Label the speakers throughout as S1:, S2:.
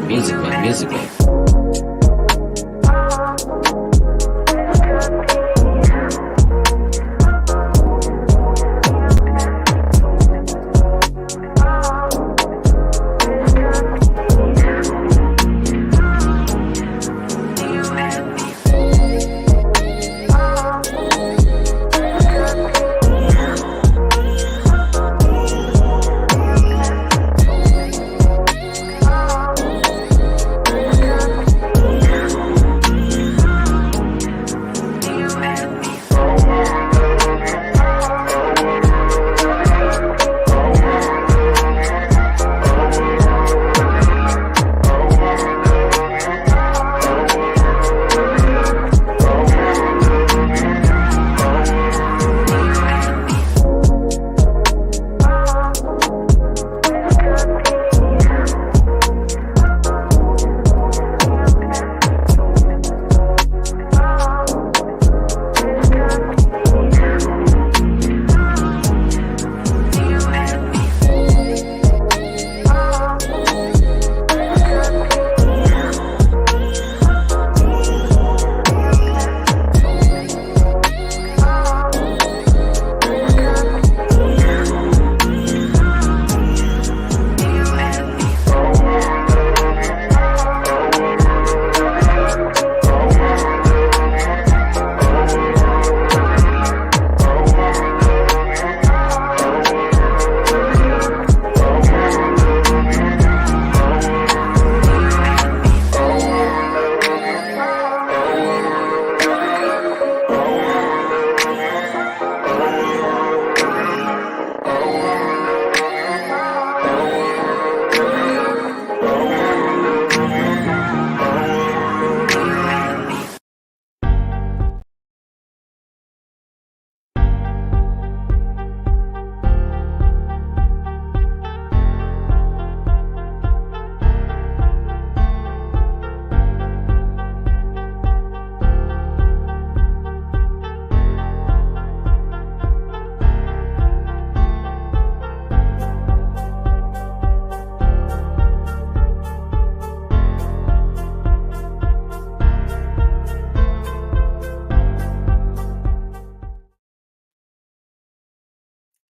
S1: Musically.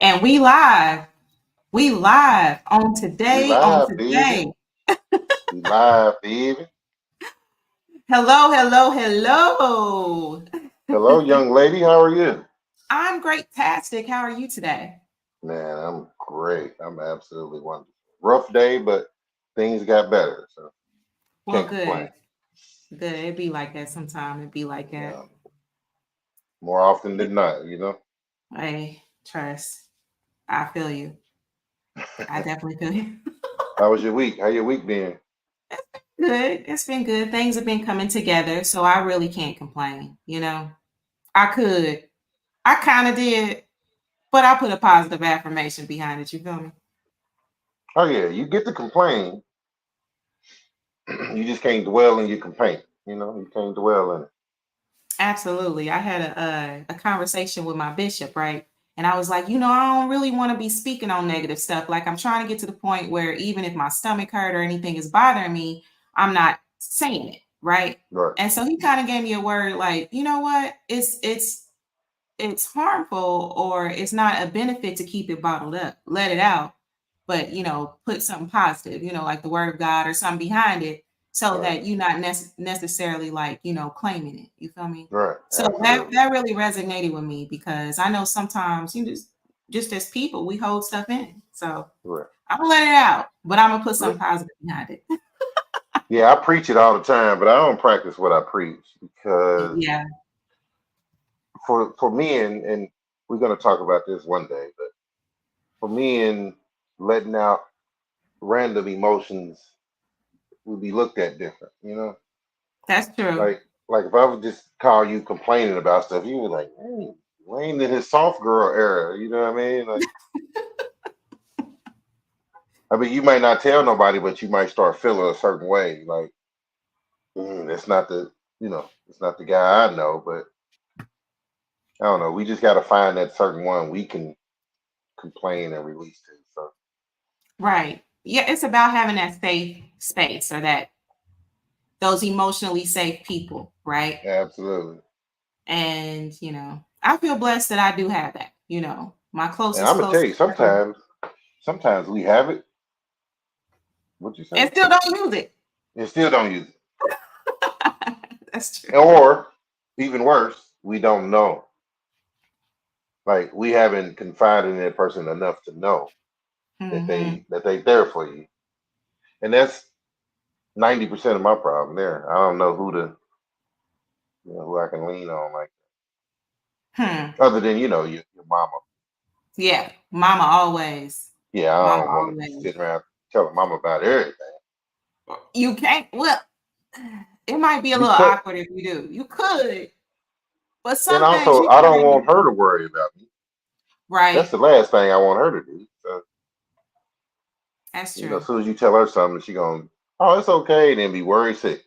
S2: And we live. We live on today.
S3: Baby. We live, baby.
S2: Hello, hello, hello.
S3: Hello, young lady. How are you?
S2: I'm great-tastic. How are you today?
S3: Man, I'm great. I'm absolutely wonderful. Rough day, but things got better. So
S2: Well,
S3: can't complain.
S2: Good. It be like that sometime. It be like that.
S3: Yeah. More often than not,
S2: Hey, trust. I feel you. I definitely feel you.
S3: How was your week? How your week been?
S2: Good. It's been good. Things have been coming together, so I really can't complain. I could. I kind of did, but I put a positive affirmation behind it. You feel me?
S3: Oh yeah, you get to complain. You just can't dwell in your complaint. You can't dwell in it.
S2: Absolutely. I had a conversation with my bishop, right? And I was like, I don't really want to be speaking on negative stuff. Like, I'm trying to get to the point where even if my stomach hurt or anything is bothering me, I'm not saying it, right?
S3: Right.
S2: And so he kind of gave me a word like, you know what? It's harmful, or it's not a benefit to keep it bottled up. Let it out, but put something positive, like the word of God or something behind it, so that you're not necessarily like claiming it. You feel me?
S3: Right.
S2: So
S3: Absolutely.
S2: that really resonated with me, because I know sometimes just as people, we hold stuff in. So
S3: Right.
S2: I'm gonna let it out, but I'm gonna put something positive behind it.
S3: Yeah, I preach it all the time, but I don't practice what I preach because
S2: Yeah.
S3: For me, and we're going to talk about this one day, but for me, and letting out random emotions would be looked at different,
S2: That's true.
S3: like if I would just call you complaining about stuff, you would like, hey, Wayne in his soft girl era, you know what I mean? Like, I mean, you might not tell nobody, but you might start feeling a certain way, like it's not the, it's not the guy I know, but I don't know. We just got to find that certain one we can complain and release to. So
S2: Right. Yeah, it's about having that safe space or that those emotionally safe people, right?
S3: absolutely.
S2: And, I feel blessed that I do have that, my
S3: And I'm
S2: closest,
S3: gonna tell
S2: closest
S3: you,
S2: circle,
S3: sometimes we have it. What you
S2: and
S3: say?
S2: still don't use it.
S3: And still don't use
S2: That's true.
S3: it. Or even worse, we don't know. Like we haven't confided in that person enough to know
S2: Hmm.
S3: that they there for you. And that's 90% of my problem there. I don't know who I can lean on like
S2: Hmm.
S3: other than your mama.
S2: Yeah. Mama always.
S3: Yeah, I
S2: Mama
S3: don't want to be
S2: always.
S3: sitting around telling mama about everything
S2: You can't, well, it might be a little
S3: because,
S2: awkward if you do. You could, but
S3: and
S2: some things
S3: also
S2: you
S3: I
S2: can
S3: don't
S2: really,
S3: want her to worry about me. That's
S2: right.
S3: the last thing I want her to do. So,
S2: That's true.
S3: as soon as you tell her something, she gonna, oh, it's okay, and then be worried sick,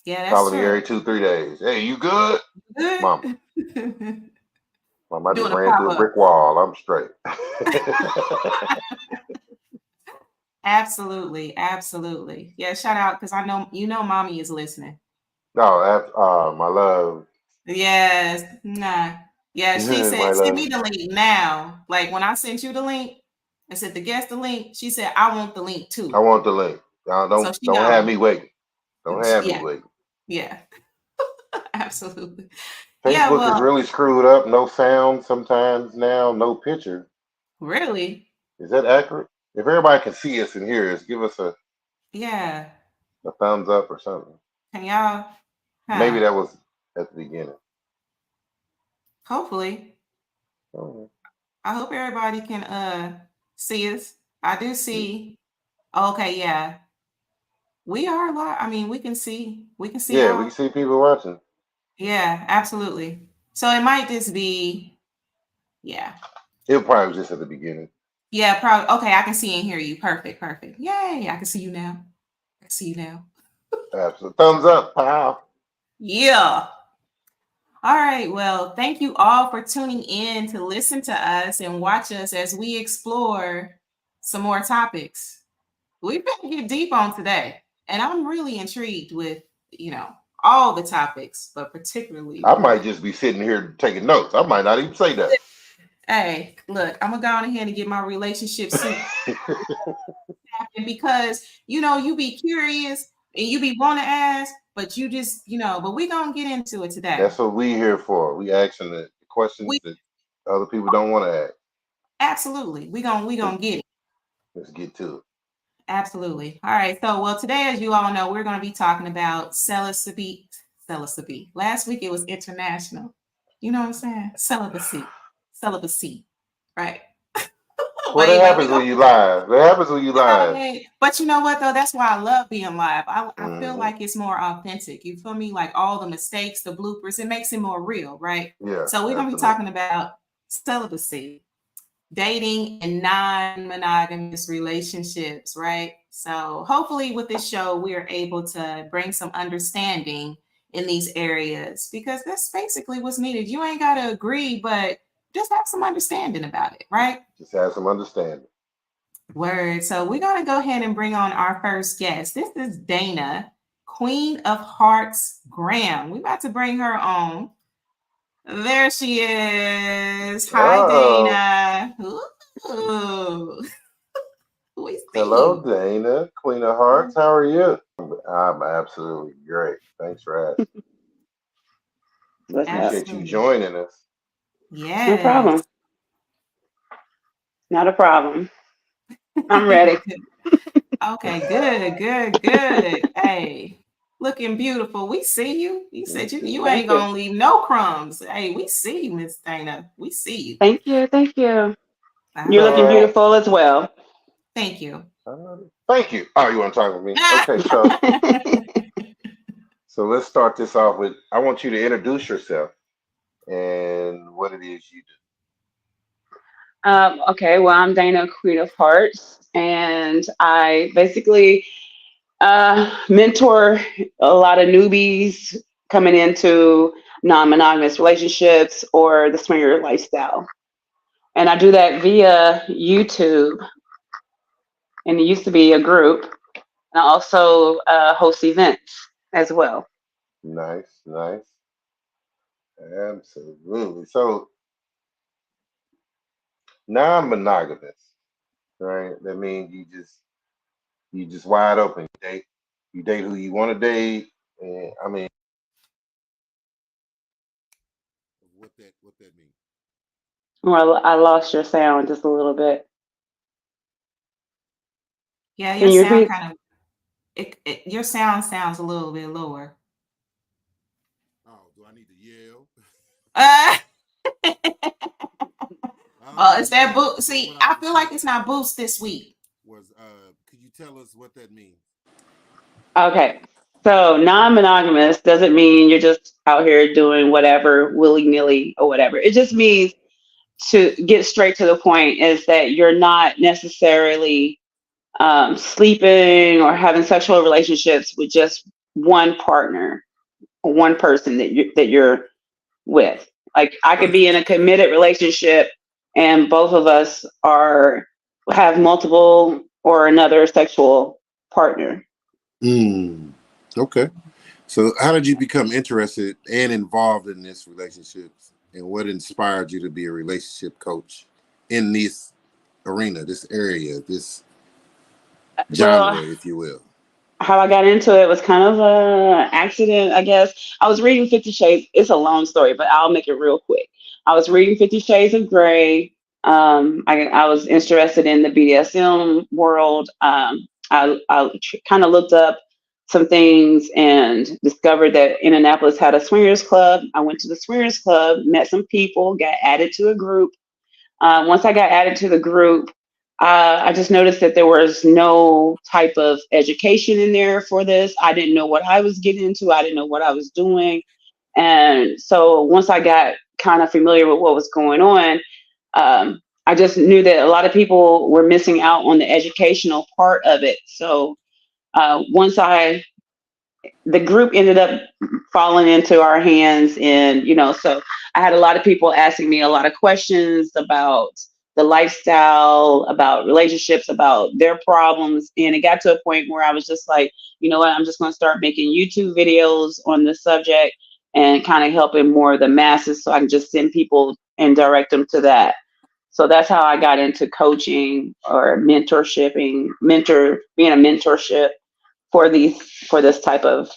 S2: Yeah, that's
S3: calling me
S2: true.
S3: every 2 3 days. Hey, you good,
S2: Good.
S3: mama? Mom, I just
S2: Doing a
S3: ran
S2: pop
S3: through a
S2: up.
S3: brick wall. I'm straight.
S2: Absolutely. Absolutely. Yeah, shout out because I know mommy is listening.
S3: No, that's my love.
S2: Yes. Nah. Yeah, she said,
S3: My
S2: send me
S3: love.
S2: the link now. Like when I sent you the link, I said to guess the link. She said, I want the link
S3: I
S2: too.
S3: want the link.
S2: So she
S3: Don't have
S2: know.
S3: me waiting. Don't have me
S2: Yeah,
S3: waiting.
S2: yeah, absolutely. Yeah,
S3: Facebook is
S2: well,
S3: really screwed up. No sound sometimes now. No picture.
S2: really,
S3: Is that accurate? If everybody can see us and hear us, give us
S2: yeah.
S3: a thumbs up or something.
S2: Can y'all,
S3: Maybe
S2: huh?
S3: that was at the beginning.
S2: Hopefully.
S3: Oh,
S2: I hope everybody can see us. I do see. Okay, yeah. We are live. I mean, we can see
S3: yeah, we
S2: y'all.
S3: can see people watching.
S2: Yeah, absolutely. So it might just be, yeah.
S3: It probably was just at the beginning.
S2: Yeah, probably. Okay, I can see and hear you. Perfect, perfect. Yay, I can see you now. I can see you now.
S3: Absolutely. Thumbs up, pal.
S2: Yeah. All right. Well, thank you all for tuning in to listen to us and watch us as we explore some more topics. We've been get deep on today, and I'm really intrigued with, all the topics, but particularly
S3: I
S2: the
S3: might
S2: one.
S3: just be sitting here taking notes. I might not even say that.
S2: Hey, look, I'm gonna go on ahead and get my relationship suit because you be curious and you be want to ask, but you just but we gonna get into it today.
S3: That's what we here for. We asking the questions
S2: We
S3: that other people don't want to ask.
S2: absolutely we gonna get it.
S3: Let's get to it.
S2: Absolutely. All right. So, well, today, as you all know, we're going to be talking about celibacy. Celibacy. Last week it was international. You know what I'm saying? Celibacy. Right.
S3: Well,
S2: But
S3: that
S2: anyway, we
S3: happens
S2: go.
S3: when you live. That happens when you live.
S2: Hey, but you know what though? That's why I love being live. I feel
S3: Hmm.
S2: like it's more authentic. You feel me? Like all the mistakes, the bloopers, it makes it more real, right?
S3: Yeah,
S2: So we're gonna be
S3: absolutely.
S2: talking about celibacy, dating and non-monogamous relationships, right? So hopefully with this show, we are able to bring some understanding in these areas because that's basically what's needed. You ain't got to agree, but just have some understanding about it, right?
S3: Just have some understanding.
S2: Word. So we're going to go ahead and bring on our first guest. This is Dana, Queen of Hearts Graham. We're about to bring her on. There she is. Hi,
S3: Oh,
S2: Dana. Ooh. We see
S3: hello,
S2: you.
S3: Dana, Queen of Hearts. How are you? I'm absolutely great. Thanks for asking.
S1: What's up?
S3: Appreciate you
S2: Absolutely.
S3: joining us.
S1: No problem.
S2: Yes.
S1: Not a problem. I'm ready.
S2: Okay, good, good, good. Hey, looking beautiful. We see you. You
S3: Me
S2: said you
S3: too.
S2: ain't
S1: Thank you.
S2: gonna leave no crumbs. Hey, we see you, Miss Dana. We see you.
S1: Thank you. Thank you. You're
S2: All
S1: looking
S3: So,
S2: right.
S1: beautiful as well.
S2: Thank you.
S3: thank you. Oh, you want to talk with me? Okay, so let's start this off with. I want you to introduce yourself and what it is you
S1: Okay, well, I'm Dana, Queen of Hearts, and I basically mentor a lot of newbies coming into non-monogamous relationships or the swinger lifestyle. And I do that via YouTube, and it used to be a group. And I also host events as well.
S3: Nice, nice. Absolutely. So non-monogamous, right? That means you just wide open. You date who you want to date. And I mean, what that means?
S1: Well, I lost your sound just a little bit.
S2: Yeah, your
S1: Can you
S2: sound
S1: repeat?
S2: kind of your sound sounds a little bit lower.
S3: Oh, do I need to yell?
S2: Uh,
S3: I don't
S2: oh,
S3: need
S2: is
S3: to
S2: that
S3: yell.
S2: boost?
S3: But
S2: See,
S3: what I
S2: I
S3: was
S2: feel like
S3: saying
S2: it's not boost this week.
S3: was, could you tell us what that means?
S1: Okay. So non-monogamous doesn't mean you're just out here doing whatever willy-nilly or whatever. It just means, to get straight to the point, is that you're not necessarily sleeping or having sexual relationships with just one partner or one person that you're with. Like I could be in a committed relationship and both of us are have multiple or another sexual partner.
S3: Mm, okay. So, how did you become interested and involved in this relationship, and what inspired you to be a relationship coach in this arena, this area, this genre,
S1: Well,
S3: if you will?
S1: how I got into it was kind of a accident, I guess. I was reading 50 Shades. It's a long story, but I'll make it real quick. I was reading 50 Shades of Grey. I was interested in the BDSM world. I kind of looked up some things and discovered that Indianapolis had a swingers club. I went to the swingers club, met some people, got added to a group. Once I got added to the group, I just noticed that there was no type of education in there for this. I didn't know what I was getting into. I didn't know what I was doing. And so once I got kind of familiar with what was going on, I just knew that a lot of people were missing out on the educational part of it. So once the group ended up falling into our hands, and so I had a lot of people asking me a lot of questions about the lifestyle, about relationships, about their problems, and it got to a point where I was just like, you know what, I'm just going to start making YouTube videos on this subject and kind of helping more of the masses, so I can just send people and direct them to that. So that's how I got into coaching or being a mentorship for this type of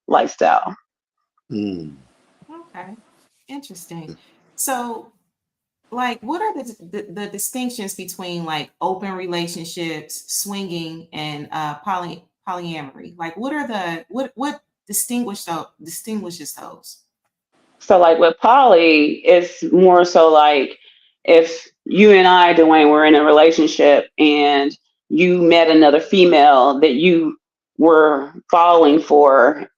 S1: lifestyle.
S3: Mm.
S2: Okay, interesting. So, like, what are the distinctions between like open relationships, swinging, and polyamory? Like, what are the what distinguishes those?
S1: So like with Polly, it's more so like if you and I, Dwayne, were in a relationship and you met another female that you were falling for,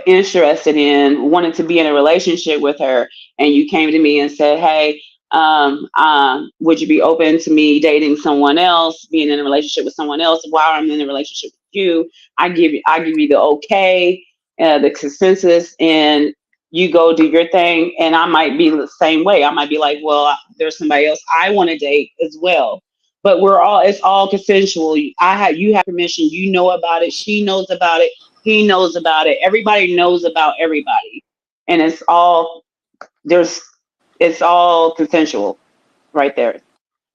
S1: interested in, wanted to be in a relationship with her, and you came to me and said, "Hey, would you be open to me dating someone else, being in a relationship with someone else while I'm in a relationship with you?" I give you the okay, the consensus, and you go do your thing. And I might be the same way. I might be like, well, there's somebody else I want to date as well. But it's all consensual. You have permission, you know about it, she knows about it, he knows about it, everybody knows about everybody. And there's it's all consensual right there.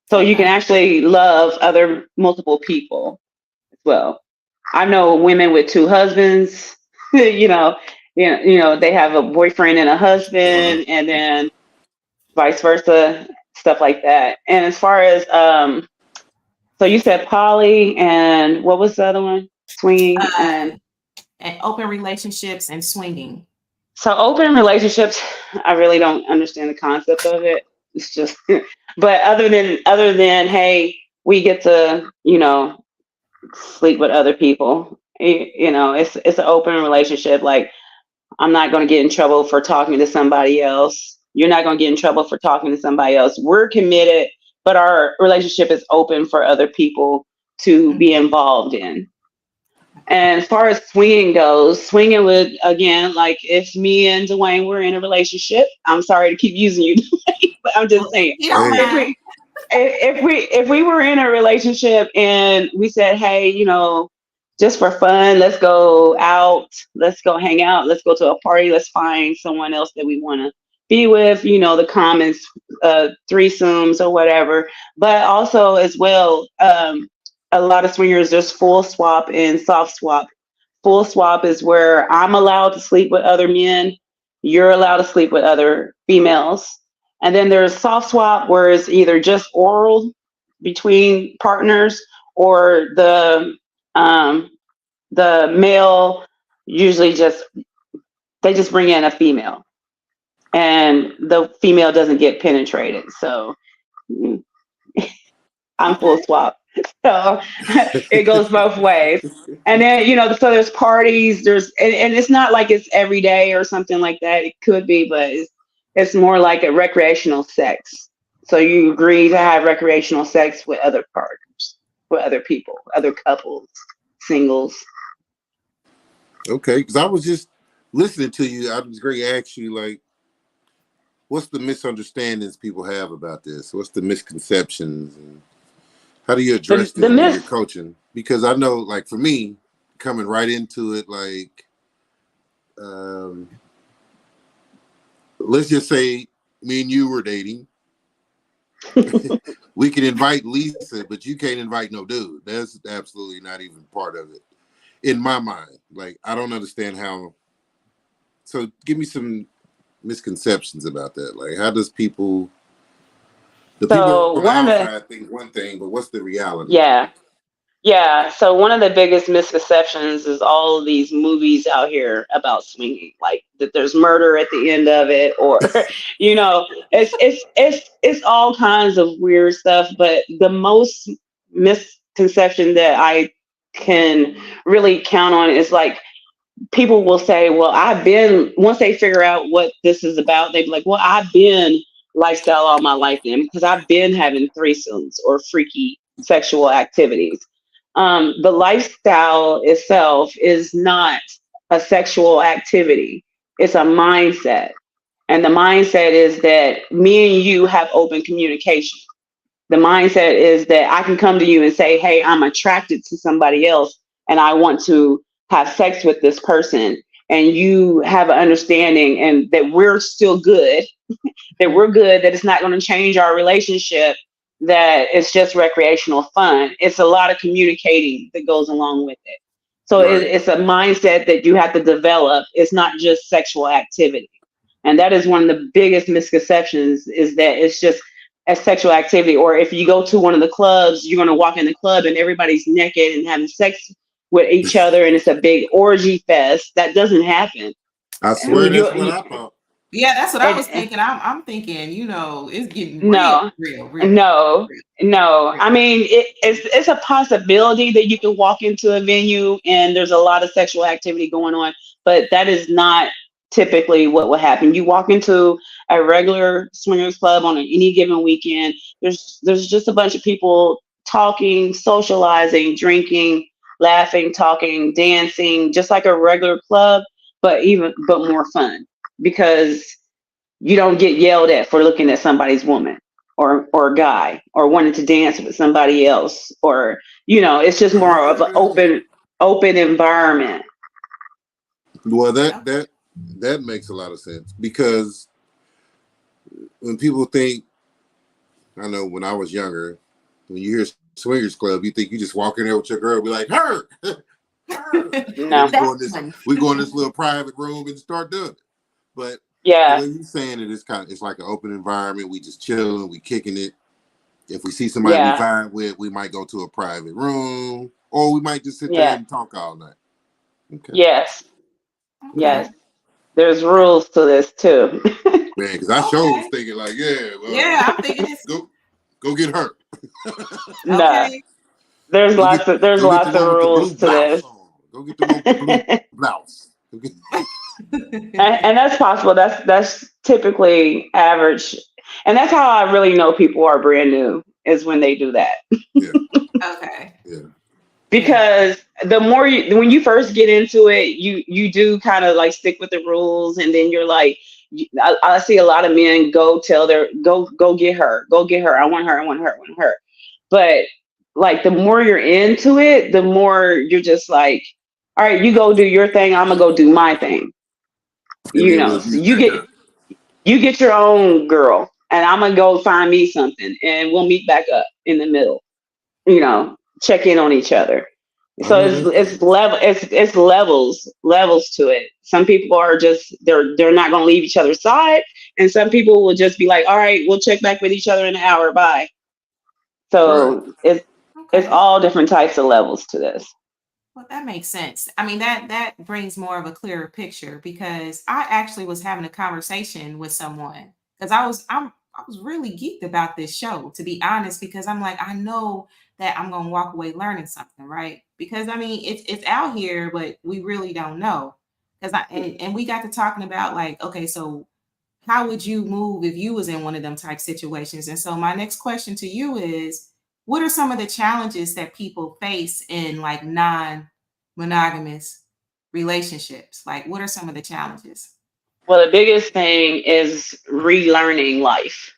S1: So you can
S2: Okay.
S1: actually love other multiple people as well. I know women with two husbands, you know, they have a boyfriend and a husband, and then vice versa, stuff like that. And as far as so you said poly, and what was the other one? Swinging. And
S2: And open relationships and swinging.
S1: so open relationships, I really don't understand the concept of it. It's just, but other than hey, we get to sleep with other people. It's an open relationship. Like I'm not going to get in trouble for talking to somebody else. You're not going to get in trouble for talking to somebody else. We're committed, but our relationship is open for other people to be
S2: Mhm.
S1: involved in. And as far as swinging goes, swinging would, again, like if me and Dwayne were in a relationship, I'm sorry to keep using you, but I'm just saying,
S2: You don't
S3: Hey,
S1: if
S2: mind.
S1: we if we were in a relationship and we said, hey, just for fun, let's go out, let's go hang out, let's go to a party, let's find someone else that we want to be with, the common threesomes or whatever. But also as well, a lot of swingers, there's full swap and soft swap. Full swap is where I'm allowed to sleep with other men, you're allowed to sleep with other females. And then there's soft swap where it's either just oral between partners, or um, the male usually just they just bring in a female and the female doesn't get penetrated. So mm, I'm full
S2: Okay.
S1: swap. So it goes both ways. And then, so there's parties, and it's not like it's every day or something like that. It could be, but it's more like a recreational sex. So you agree to have recreational sex with other partners, with other people, other couples, singles.
S3: okay, because I was just listening to you. I was going to ask you, like, what's the misunderstandings people have about this? What's the misconceptions, and how do you
S1: The
S3: address
S1: the
S3: this when you're
S1: myth.
S3: coaching? Because I know, like, for me, coming right into it, like, um, let's just say me and you were dating. We can invite Lisa, but you can't invite no dude. That's absolutely not even part of it in my mind. Like, I don't understand how. So, give me some misconceptions about that. Like, how does the people
S1: So
S3: on the
S1: one of the
S3: outside think one thing, but what's the reality?
S1: yeah. Yeah, so one of the biggest misconceptions is all of these movies out here about swinging, like that there's murder at the end of it, or it's all kinds of weird stuff. But the most misconception that I can really count on is like people will say, well, once they figure out what this is about, they be like, well, I've been lifestyle all my life then because I've been having threesomes or freaky sexual activities. The lifestyle itself is not a sexual activity, it's a mindset. And the mindset is that me and you have open communication. The mindset is that I can come to you and say, hey, I'm attracted to somebody else and I want to have sex with this person. And you have an understanding and that we're still good, that it's not going to change our relationship, that it's just recreational fun. It's a lot of communicating that goes along with it. So
S3: Right.
S1: it's a mindset that you have to develop. It's not just sexual activity. And that is one of the biggest misconceptions, is that it's just a sexual activity. Or if you go to one of the clubs, you're going to walk in the club and everybody's naked and having sex with each other and it's a big orgy fest. That doesn't happen.
S3: I
S1: I
S3: swear
S1: mean,
S3: that's what I thought.
S2: Yeah, that's what I was
S1: and
S2: thinking. I'm thinking, it's getting real,
S1: no,
S2: real, real,
S1: no,
S2: real,
S1: no.
S2: real.
S1: I mean, it's a possibility that you can walk into a venue and there's a lot of sexual activity going on, but that is not typically what will happen. You walk into a regular swingers club on any given weekend. There's just a bunch of people talking, socializing, drinking, laughing, talking, dancing, just like a regular club, but more fun because you don't get yelled at for looking at somebody's woman or guy or wanting to dance with somebody else, or it's just more of an open environment.
S3: Well, that
S2: Okay.
S3: that that makes a lot of sense because when people think, I know when I was younger, when you hear swingers club, you think you just walk in there with your girl, be like, her, her. And then
S1: No.
S2: That one.
S3: we go in this little private room and start doing it. But the
S1: Yeah.
S3: way you're saying it is it's like an open environment. We just chilling, we kicking it. If we see somebody we
S1: Yeah.
S3: vibe with, we might go to a private room, or we might just sit there
S1: Yeah.
S3: and talk all night. Okay.
S1: Yes.
S2: Okay.
S1: Yes. There's rules to this too.
S3: Man, because I sure was
S2: Okay.
S3: thinking like, yeah, well,
S2: Yeah, I'm thinking it's
S3: go get her.
S1: No.
S2: okay.
S1: There's
S3: Go get
S1: lots of there's
S3: go get the
S1: lots of
S3: one with the blue
S1: rules to
S3: blouse
S1: this.
S3: on. Go get the one with the blue blouse.
S1: And that's possible. That's typically average. And that's how I really know people are brand new, is when they do that.
S3: Yeah,
S2: Okay.
S3: yeah.
S1: because the more when you first get into it, you do kind of like stick with the rules, and then you're like, I see a lot of men go get her, I want her, I want her. But like the more you're into it, the more you're just like, all right, you go do your thing, I'm gonna go do my thing.
S3: And then we'll
S1: So
S3: meet back up.
S1: you get your own girl, and I'm gonna go find me something, and we'll meet back up in the middle. Check in on each other.
S3: I
S1: So
S3: know that's right.
S1: it's levels to it. Some people are just they're not gonna leave each other's side, and some people will just be like, all right, we'll check back with each other in an hour. Bye.
S3: Right.
S1: So it's
S2: Okay.
S1: all different types of levels to this.
S2: Well, that makes sense. I mean, that brings more of a clearer picture because I actually was having a conversation with someone because I was really geeked about this show, to be honest, because I'm like, I know that I'm gonna walk away learning something, right? Because I mean, it's out here, but we really don't know. Because and we got to talking about like, okay, so how would you move if you was in one of them type situations? And so my next question to you is, what are some of the challenges that people face in like non-monogamous relationships? Like, what are some of the challenges?
S1: Well, the biggest thing is relearning life.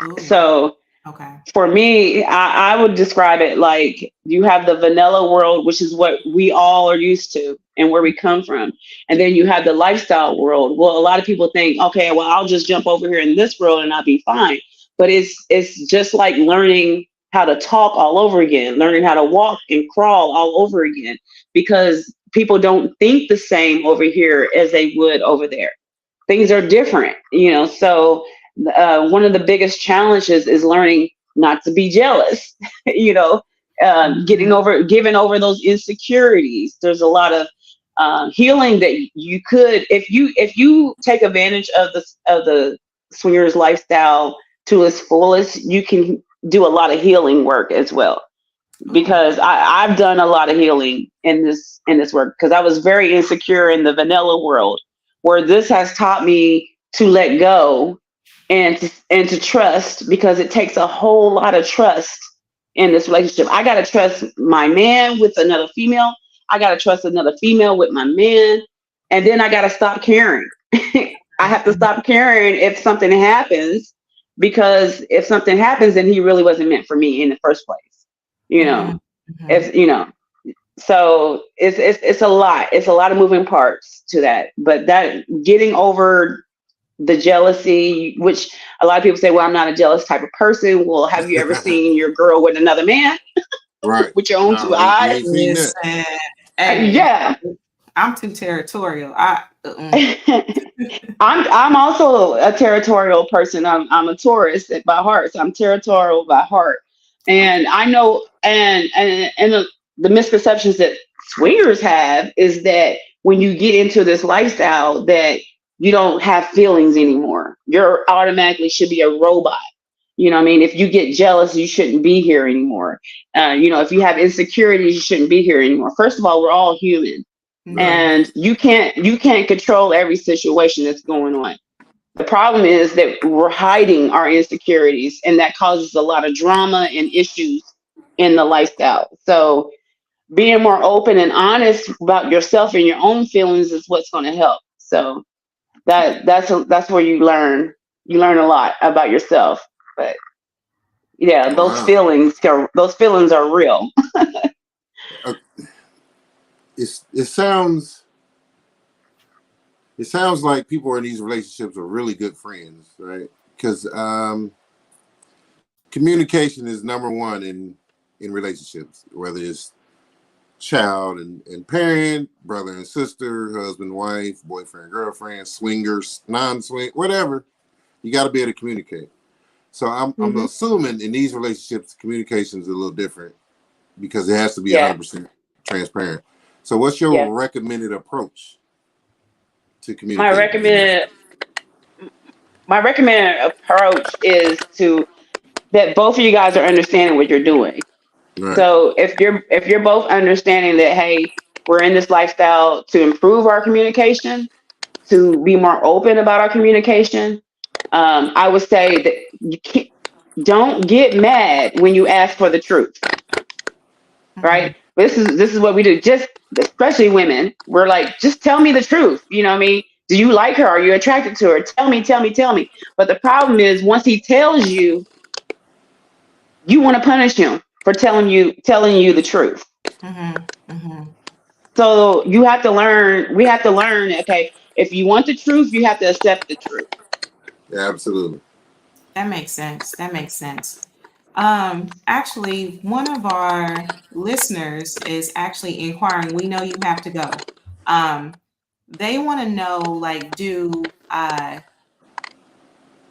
S2: Ooh,
S1: So
S2: okay.
S1: for me, I would describe it like you have the vanilla world, which is what we all are used to and where we come from. And then you have the lifestyle world. Well, a lot of people think, okay, well, I'll just jump over here in this world and I'll be fine. But it's just like learning how to talk all over again, learning how to walk and crawl all over again, because people don't think the same over here as they would over there. Things are different. So one of the biggest challenges is learning not to be jealous. you know
S2: Mhm.
S1: giving over those insecurities. There's a lot of healing that you could, if you take advantage of the swingers lifestyle to its fullest, you can do a lot of healing work as well,
S2: Ooh.
S1: because I've done a lot of healing in this work, because I was very insecure in the vanilla world, where this has taught me to let go and to trust, because it takes a whole lot of trust in this relationship. I gotta trust my man with another female. I gotta trust another female with my man, and then I gotta stop caring. I have to stop caring if something happens, because if something happens, then he really wasn't meant for me in the first place. You
S2: Mhm.
S1: know,
S2: Mhm.
S1: it's you know. So it's a lot. It's a lot of moving parts to that. But that getting over the jealousy, which a lot of people say, well, I'm not a jealous type of person. Well, have you ever seen your girl with another man
S3: Right.
S1: with your own
S3: No,
S1: two
S3: we
S1: eyes?
S3: ain't seen that.
S2: Listen, hey,
S1: Yeah.
S2: I'm too territorial. I
S1: I'm also a territorial person. I'm a Taurus by heart, so I'm territorial by heart.
S2: okay.
S1: And I know, and the misconceptions that swingers have is that when you get into this lifestyle, that you don't have feelings anymore. You're automatically should be a robot. You know what I mean? If you get jealous, you shouldn't be here anymore. If you have insecurities, you shouldn't be here anymore. First of all, we're all human,
S3: Right.
S2: Mhm.
S1: and you can't control every situation that's going on. The problem is that we're hiding our insecurities, and that causes a lot of drama and issues in the lifestyle. So being more open and honest about yourself and your own feelings is what's going to help. So that's where you learn a lot about yourself. But yeah, those
S3: Wow.
S1: feelings those feelings are real.
S3: Uh, it sounds like people in these relationships are really good friends, right? Because communication is number one in relationships, whether it's child and parent, brother and sister, husband, wife, boyfriend, girlfriend, swingers, non-swing, whatever. You got to be able to communicate. So I'm
S1: Hmm.
S3: assuming in these relationships, communication is a little different because it has to be
S1: Yeah,
S3: 100% transparent. So what's
S1: yeah.
S3: your recommended approach to
S1: My
S3: communicating in that?
S1: recommended my recommended approach is to that both of you guys are understanding what you're doing.
S3: Right.
S1: So if you're both understanding that, hey, we're in this lifestyle to improve our communication, to be more open about our communication, I would say that don't get mad when you ask for the truth,
S2: Mhm.
S1: right? This is what we do. Just especially women, we're like, just tell me the truth. You know what I mean? Do you like her? Are you attracted to her? Tell me, tell me, tell me. But the problem is, once he tells you, you want to punish him for telling you the truth. So you have to learn. We have to learn. Okay, if you want the truth, you have to accept the truth.
S3: Yeah, absolutely.
S2: That makes sense. That makes sense. Actually, one of our listeners is actually inquiring. We know you have to go. They want to know, like,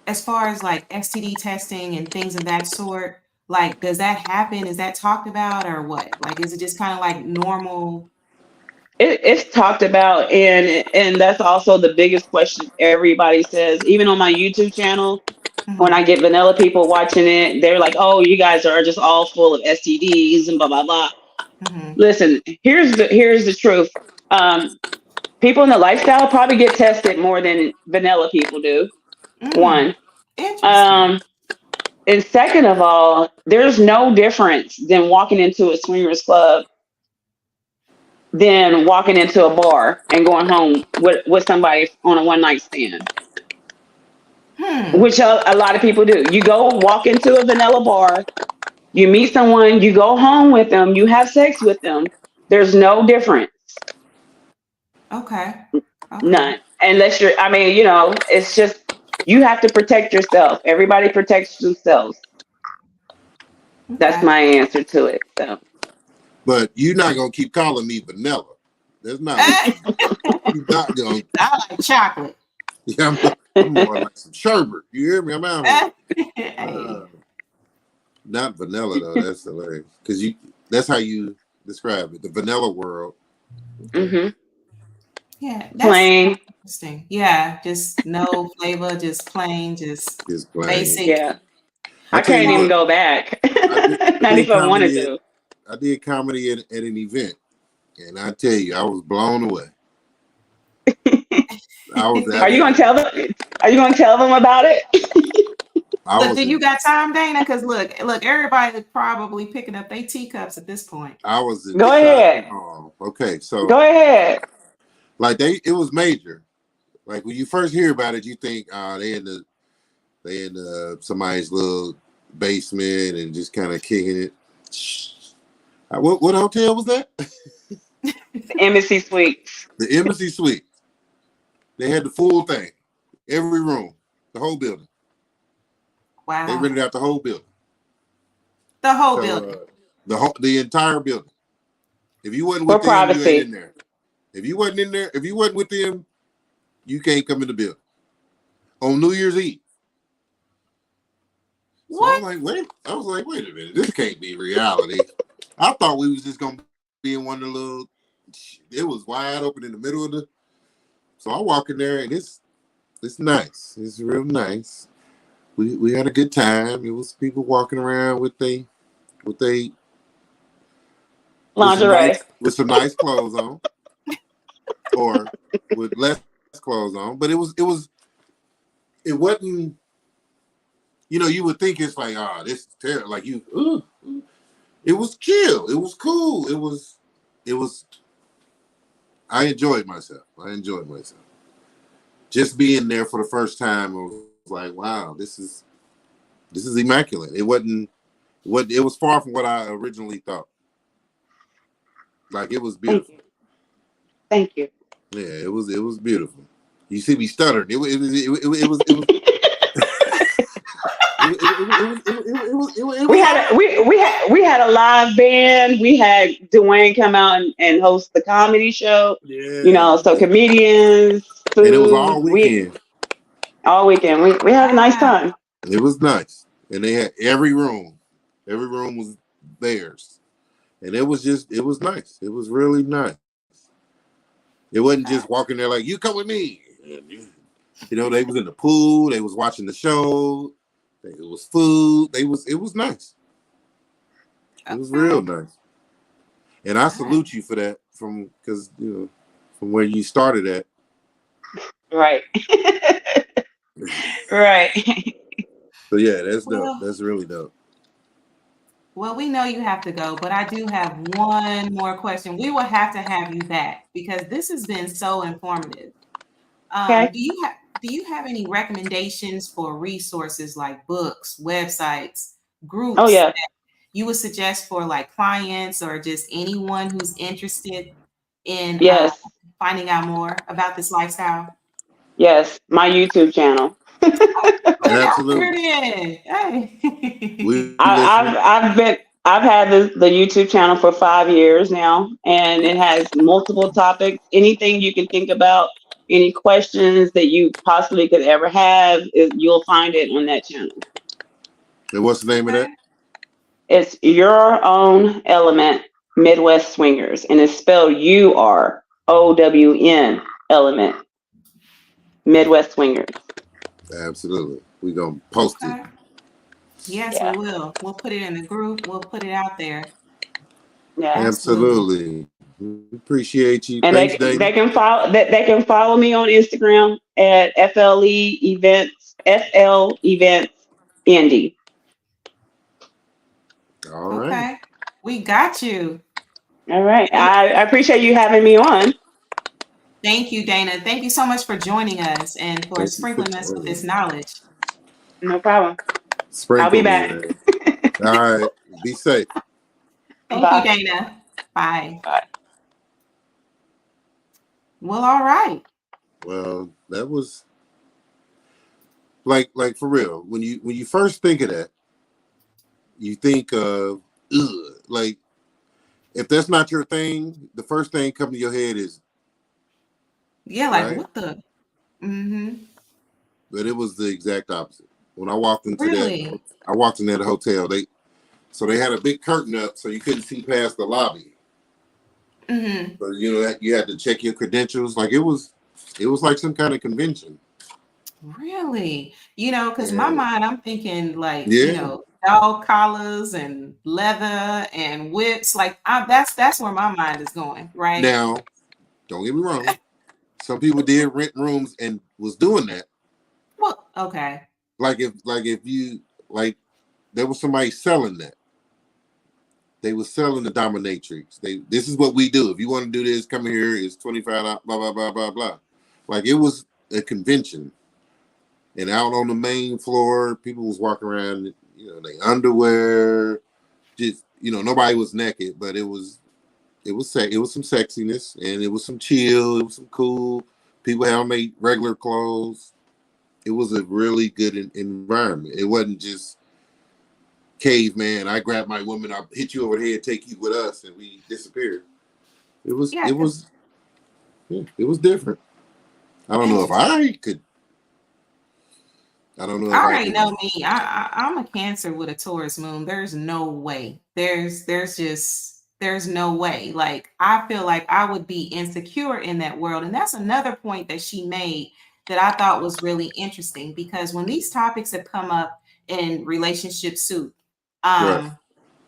S2: as far as like STD testing and things of that sort, like, does that happen? Is that talked about or what? Like, is it just kind of like normal?
S1: It's talked about, and that's also the biggest question everybody says. Even on my YouTube channel, when I
S2: Mm-hmm,
S1: get vanilla people watching it, they're like, "Oh, you guys are just all full of STDs and blah blah blah."
S2: mm-hmm,
S1: Listen, here's the truth. Um, People in the lifestyle probably get tested more than vanilla people do.
S2: mm.
S1: One,
S2: Interesting.
S1: um, and second of all, there's no difference than walking into a swingers club than walking into a bar and going home with somebody on a one night stand,
S2: Hmm.
S1: which a lot of people do. You go walk into a vanilla bar, you meet someone, you go home with them, you have sex with them. There's no difference.
S2: Okay. Okay.
S1: None. Unless you're, I mean, it's just, you have to protect yourself. Everybody protects themselves. That's
S2: Okay.
S1: my answer to it. So,
S3: But you're not gonna keep calling me vanilla. That's not what you're not gonna.
S2: I like chocolate.
S3: Yeah, I'm more like some sherbet. You hear me? I'm out here.
S2: Hey.
S3: Not vanilla though. That's hilarious because that's how you describe it. The vanilla world. Okay.
S1: hmm
S2: Yeah, that's
S1: plain.
S2: interesting. Yeah, just no flavor, just plain, just
S3: Just plain.
S2: basic.
S1: Yeah.
S3: I
S1: I
S3: tell
S1: can't
S3: you
S1: even
S3: what.
S1: go back.
S3: I
S1: Not
S3: did
S1: if I wanted
S3: comedy.
S1: to.
S3: I did comedy at an event, and I tell you, I was blown away. I was.
S1: Are you gonna tell them? Are you gonna tell them about it?
S3: I
S2: Look,
S3: was.
S2: do you got time, Dana? Because look, everybody's probably picking up their teacups at this point.
S3: I was in
S1: Go
S3: shock and
S1: ahead.
S3: awe. Okay, so
S1: Go ahead.
S3: like it was major. Like when you first hear about it, you think they in somebody's little basement and just kind of kicking it. What hotel was that?
S1: The Embassy Suites.
S3: The Embassy Suite. They had the full thing, every room, the whole building. They
S2: Wow.
S3: rented out the whole building.
S2: The whole
S3: So
S2: building.
S3: the entire building. If you wasn't
S1: For
S3: with them, you ain't in
S1: privacy.
S3: there. If you wasn't in there, if you wasn't with them, you can't come in the building. On New Year's Eve. So
S2: What?
S3: I was like, wait a minute, this can't be reality. I thought we was just gonna be in one of the little. It was wide open in the middle of the. So I walk in there and it's nice. It's real nice. We had a good time. It was people walking around with
S1: Lingerie.
S3: with some nice clothes on, or with less clothes on. But it wasn't. You would think it's like, this is terrible. Like it was chill. It was cool. It was. I enjoyed myself. Just being there for the first time. I was like, wow, this is immaculate. It wasn't. It was far from what I originally thought. Like it was
S1: Thank
S3: beautiful.
S1: you. Thank you.
S3: Yeah, it was beautiful. You see me stuttering. It was.
S1: We had a live band. We had Dwayne come out and host the comedy show.
S3: Yeah.
S1: So comedians,
S3: And it was all
S1: food. We
S3: weekend.
S1: all weekend. We had a nice
S2: Wow.
S1: time.
S3: It was nice. And they had every room. Every room was theirs. And it was nice. It was really nice. It wasn't just walking there like, you come with me. They was in the pool. They was watching the show. It was food. It was nice. It was real nice. And I salute you for that because from where you started at.
S1: Right. Right.
S3: So yeah, that's dope.
S2: Well,
S3: That's really dope.
S2: Well, we know you have to go, but I do have one more question. We will have to have you back because this has been so informative.
S1: Okay.
S2: Do you have any recommendations for resources like books, websites,
S1: Oh
S2: groups
S1: yeah.
S2: that you would suggest for like clients or just anyone who's interested in
S1: Yes.
S2: finding out more about this lifestyle?
S1: Yes. My YouTube channel.
S2: Put it out there
S3: Absolutely.
S2: then. Hey.
S3: We listening.
S1: I've had the YouTube channel for 5 years now, and it has multiple topics. Anything you can think about, any questions that you possibly could ever have, you'll find it on that channel.
S3: And what's the name of that?
S2: Okay.
S1: It's Your Own Element Midwest Swingers, and it's spelled UROWN Element Midwest Swingers.
S3: Absolutely. We gonna post it.
S2: Okay. Yes, we
S1: Yeah,
S2: will. We'll put it in the group. We'll put it out there.
S1: yeah.
S2: Absolutely.
S3: Absolutely. We appreciate you.
S1: And
S3: Thanks, Dana.
S1: they can follow me on Instagram at FL Events Indy.
S3: All right.
S2: Okay. We got you.
S1: All right.
S2: Thank
S1: I appreciate you having me on.
S2: thank you, Dana. Thank you so much for joining us and for
S3: Thank you for
S2: sprinkling us with
S3: joining.
S2: this knowledge.
S1: No problem. I'll
S3: Sprinkle
S1: be
S3: me,
S1: back.
S3: man. All right. Be safe.
S2: Thank you,
S1: Bye.
S2: Dana. Bye.
S1: Bye.
S2: Well, all right.
S3: Well, that was like for real. When you first think of that, you think of ugh, like if that's not your thing, the first thing coming to your head is
S2: Yeah, like
S3: right.
S2: what the? Mm-hmm.
S3: But it was the exact opposite. When I walked into
S2: Really?
S3: I walked in that hotel. They had a big curtain up so you couldn't see past the lobby.
S2: Mm-hmm.
S3: So you had to check your credentials. Like it was like some kind of convention.
S2: Really? You know, because my
S3: And
S2: mind, I'm thinking like,
S3: yeah.
S2: dog collars and leather and whips. Like that's where my mind is going, right?
S3: Now, don't get me wrong. Some people did rent rooms and was doing that.
S2: Well, okay.
S3: If you like there was somebody selling that. They were selling the dominatrix. This is what we do. If you want to do this, come here. It's 25, blah, blah, blah, blah, blah. Like it was a convention. And out on the main floor, people was walking around, they underwear, just nobody was naked, but it was some sexiness and it was some chill, it was some cool. People had on their regular clothes. It was a really good environment. It wasn't just caveman. I grab my woman, I'll hit you over the head, take you with us, and we disappeared. It was
S2: Yeah,
S3: it
S2: 'cause
S3: was it was different. I don't know if
S2: interesting.
S3: I could. I don't know
S2: I
S3: if I
S2: already
S3: could.
S2: know me. I'm a Cancer with a Taurus moon. There's no way. There's no way. Like I feel like I would be insecure in that world, and that's another point that she made that I thought was really interesting because when these topics have come up in relationship soup,
S3: Right.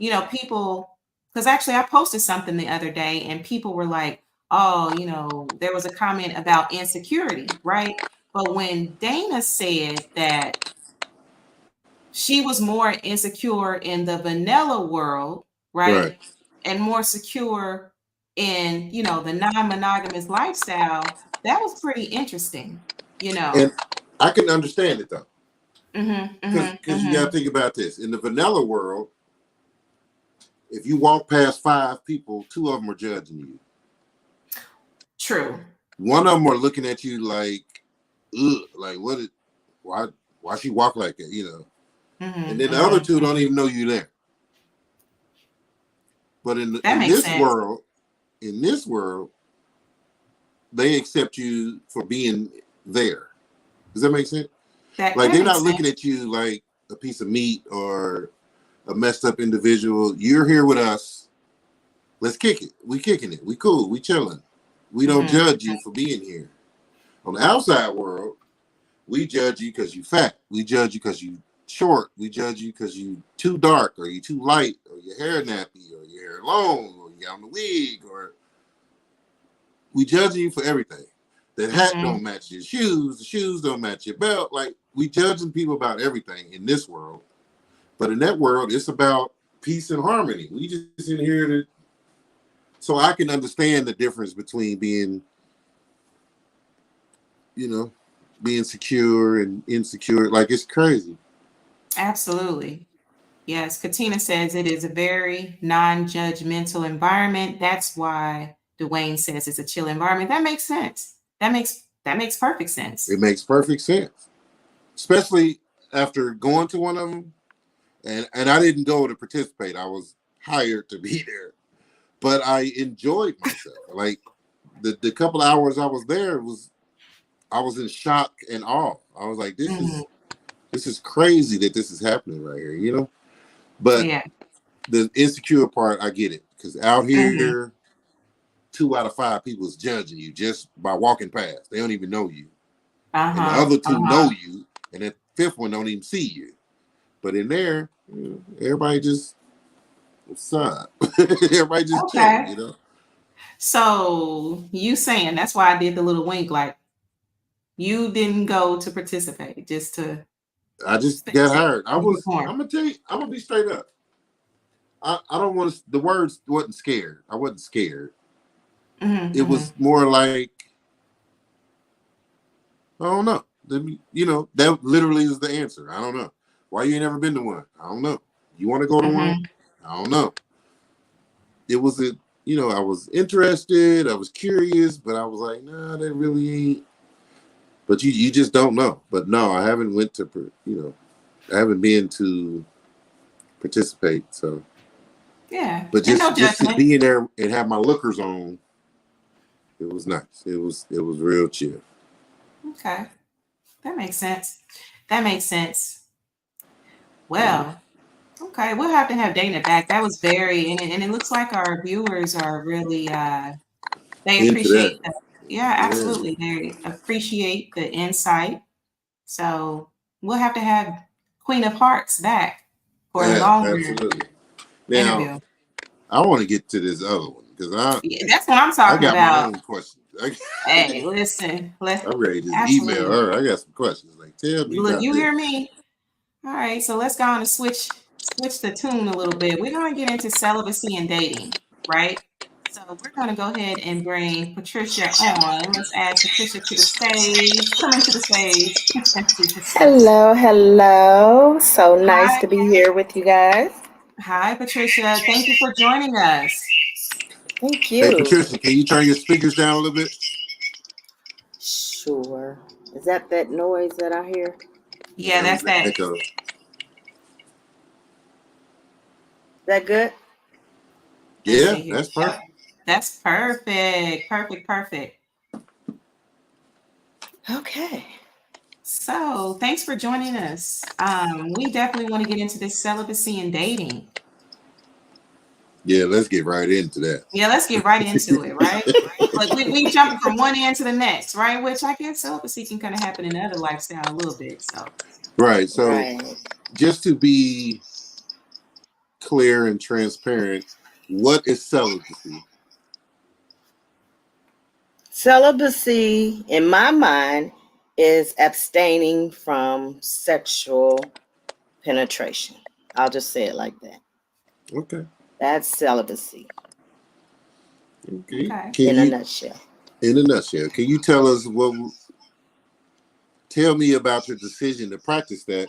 S2: um, people. Because actually, I posted something the other day, and people were like, "Oh, there was a comment about insecurity, right?" But when Dana said that she was more insecure in the vanilla world,
S3: Right.
S2: right? And more secure in, the non-monogamous lifestyle, that was pretty interesting, you
S3: And
S2: know.
S3: I can understand it though,
S2: Mm-hmm, mm-hmm,
S3: because you got to
S2: mm-hmm.
S3: think about this. In the vanilla world, if you walk past 5 people, 2 of them are judging you.
S2: True.
S3: One of them are looking at you like, ugh, like why she walk like that, and
S2: Mm-hmm,
S3: then the other
S2: mm-hmm,
S3: 2 don't
S2: mm-hmm.
S3: even know you there. But
S2: That
S3: in
S2: makes
S3: this
S2: sense.
S3: world, they accept you for being there. Does that make sense?
S2: That
S3: Like
S2: that
S3: they're
S2: makes
S3: not looking
S2: sense.
S3: at you like a piece of meat or a messed up individual. You're here with us. Let's kick it. We kicking it. We cool. We chilling. We don't
S2: Mm-hmm.
S3: judge you for being here. On the outside world, we judge you because you fat. We judge you because you short. We judge you because you too dark or you too light or your hair nappy or your hair long or you got on the wig or we judge you for everything. That hat
S2: Mm-hmm.
S3: don't match your shoes. The shoes don't match your belt. Like we judging people about everything in this world. But in that world, it's about peace and harmony. We just in here to, so I can understand the difference between being, being secure and insecure. Like, it's crazy.
S2: Absolutely. Yes, Katina says it is a very non-judgmental environment. That's why Dwayne says it's a chill environment. That makes sense. That makes perfect sense.
S3: It makes perfect sense, especially after going to one of them. And I didn't go to participate. I was hired to be there, but I enjoyed myself. Like the couple hours I was there I was in shock and awe. I was like, this is crazy that this is happening right here, But
S2: Yeah.
S3: the insecure part, I get it, because out here, 2 out of 5 people is judging you just by walking past. They don't even know you, and the other 2 know you, and the 5th one don't even see you. But in there, everybody just what's up? Everybody just chilling,
S2: So you saying that's why I did the little wink, like you didn't go to participate, just to.
S3: I just got hired. I'm
S2: Unicorn.
S3: gonna tell you, I'm gonna be straight up. I don't want to. The words wasn't scared. I wasn't scared. It was more like, I don't know. That literally is the answer. I don't know. Why you ain't never been to one? I don't know. You want to go to one? I don't know. It was I was interested. I was curious, but I was like, nah, that really ain't. But you just don't know. But no, I haven't went to, I haven't been to participate. So
S2: yeah.
S3: But just to be in there and have my lookers on, it was nice. It was real chill.
S2: Okay. That makes sense. Well, okay, we'll have to have Dana back. That was very, and it looks like our viewers are really, they appreciate that. Yeah, absolutely. They appreciate the insight. So we'll have to have Queen of Hearts back for a longer interview.
S3: I want to get to this other one because
S2: that's what I'm talking
S3: about.
S2: My
S3: own questions.
S2: Hey, listen,
S3: I'm ready to just email her. I got some questions. Like, tell me.
S2: Look, you hear me? All right, so let's go on and switch the tune a little bit. We're going to get into celibacy and dating, right? So we're going to go ahead and bring PaTrisha on. Let's add PaTrisha to the stage. Come into the stage.
S4: Hello. So nice to be here with you guys.
S2: Hi, PaTrisha. Thank you for joining us.
S4: Thank you.
S3: Hey, PaTrisha, can you turn your speakers down a little bit?
S4: Sure. Is that noise that I hear?
S2: Yeah, that's that.
S3: Echo.
S4: Is that good?
S3: Yeah, that's perfect.
S2: That's perfect. Perfect.
S4: Okay.
S2: So thanks for joining us. We definitely want to get into this celibacy and dating.
S3: Yeah, let's get right into that.
S2: Yeah, let's get right into it, right? Like we jumping from one end to the next, right? Which I guess celibacy can kind of happen in other lifestyle a little bit. So
S3: right. So just to be clear and transparent, what is celibacy?
S4: Celibacy, in my mind, is abstaining from sexual penetration. I'll just say it like that.
S3: Okay.
S4: That's celibacy.
S3: Okay.
S4: In a nutshell.
S3: In a nutshell, can you tell us tell me about your decision to practice that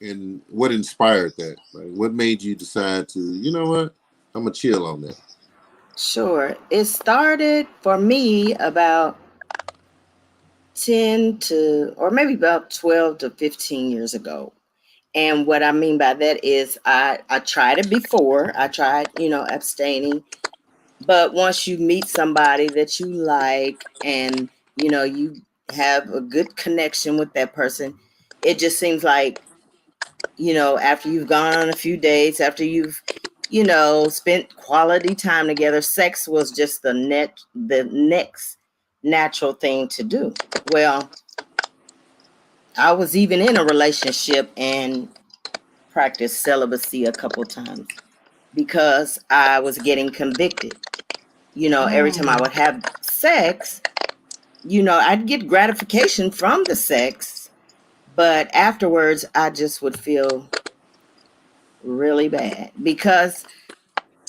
S3: and what inspired that? Like, what made you decide to, you know what, I'm gonna chill on that?
S4: Sure. It started for me about 10 to, or maybe about 12 to 15 years ago. And what I mean by that is I tried it before. I tried, abstaining. But once you meet somebody that you like and, you have a good connection with that person, it just seems like, after you've gone on a few dates, after you've, spent quality time together, sex was just the next natural thing to do. Well, I was even in a relationship and practiced celibacy a couple times because I was getting convicted. Every time I would have sex, I'd get gratification from the sex, but afterwards I just would feel really bad, because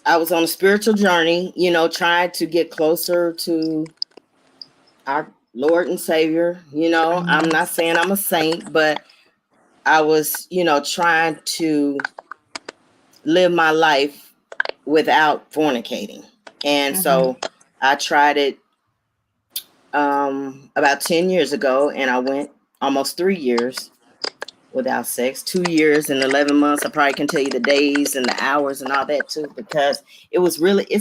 S4: I was on a spiritual journey, trying to get closer to our Lord and Savior. I'm not saying I'm a saint, but I was, trying to live my life without fornicating. And so I tried it about 10 years ago, and I went almost 3 years without sex. 2 years and 11 months. I probably can tell you the days and the hours and all that too, because it's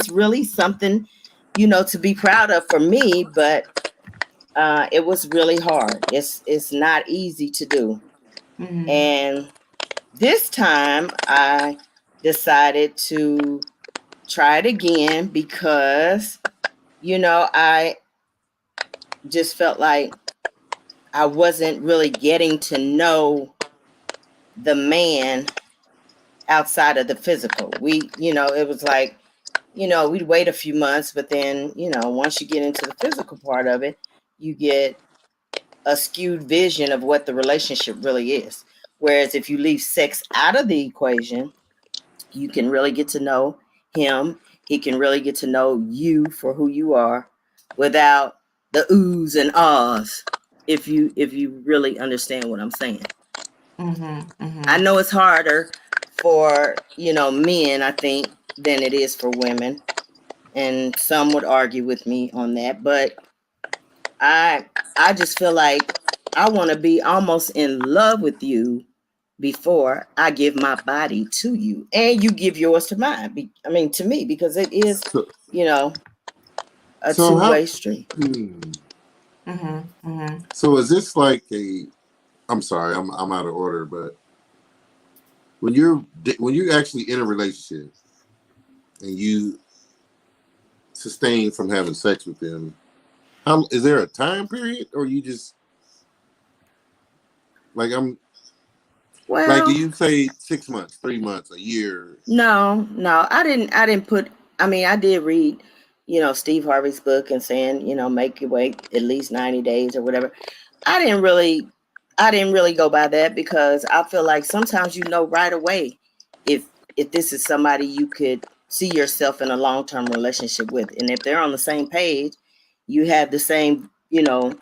S4: really something, to be proud of for me, but it was really hard. It's not easy to do. And this time I decided to try it again, because I just felt like I wasn't really getting to know the man outside of the physical. It was like, we'd wait a few months, but then, once you get into the physical part of it, you get a skewed vision of what the relationship really is. Whereas if you leave sex out of the equation, you can really get to know him. He can really get to know you for who you are without the oohs and ahs, if you really understand what I'm saying. I know it's harder for, men, I think, than it is for women. And some would argue with me on that, but I just feel like I want to be almost in love with you before I give my body to you, and you give yours to mine. To me, because it is, a
S3: So
S4: two-way street.
S3: So is this like I'm sorry, I'm out of order, but when you're actually in a relationship and you sustain from having sex with them, how is there a time period, or you just like do you say 6 months, 3 months, a year?
S4: No, I didn't put. I did read, Steve Harvey's book and saying, make you wait at least 90 days or whatever. I didn't really go by that, because I feel like sometimes right away if this is somebody you could see yourself in a long-term relationship with, and if they're on the same page, you have the same,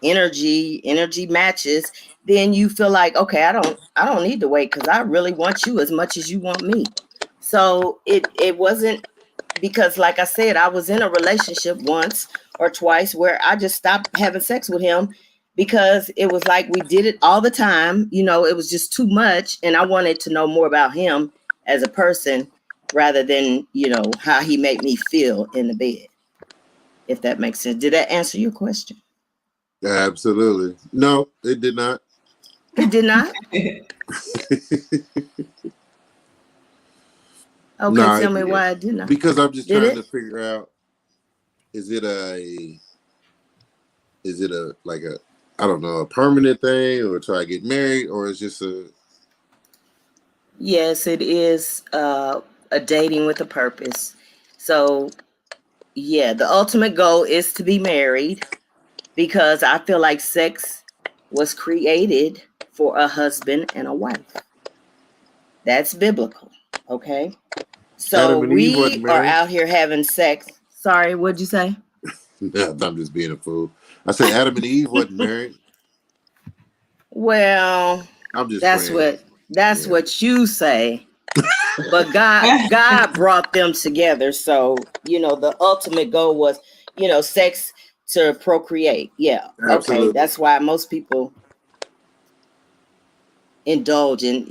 S4: energy matches, then you feel like, okay, I don't need to wait, because I really want you as much as you want me. So it wasn't, because like I said, I was in a relationship once or twice where I just stopped having sex with him, because it was like we did it all the time. It was just too much, and I wanted to know more about him as a person rather than, how he made me feel in the bed. If that makes sense. Did that answer your question?
S3: Absolutely. No, it did not.
S4: It did not? Okay,
S3: No,
S4: tell me why it did not.
S3: Because I'm just trying to figure out, is it like a, I don't know, a permanent thing, or try to get married, or is just a...
S4: Yes, it is a dating with a purpose. So yeah, the ultimate goal is to be married, because I feel like sex was created for a husband and a wife. That's biblical. Okay. So we are out here having sex. Sorry, what'd you say?
S3: I'm just being a fool. I said Adam and Eve wasn't married.
S4: Well,
S3: I'm just
S4: that's what you say. But God brought them together. So, the ultimate goal was, sex to procreate. Yeah.
S3: Absolutely.
S4: Okay. That's why most people indulge in,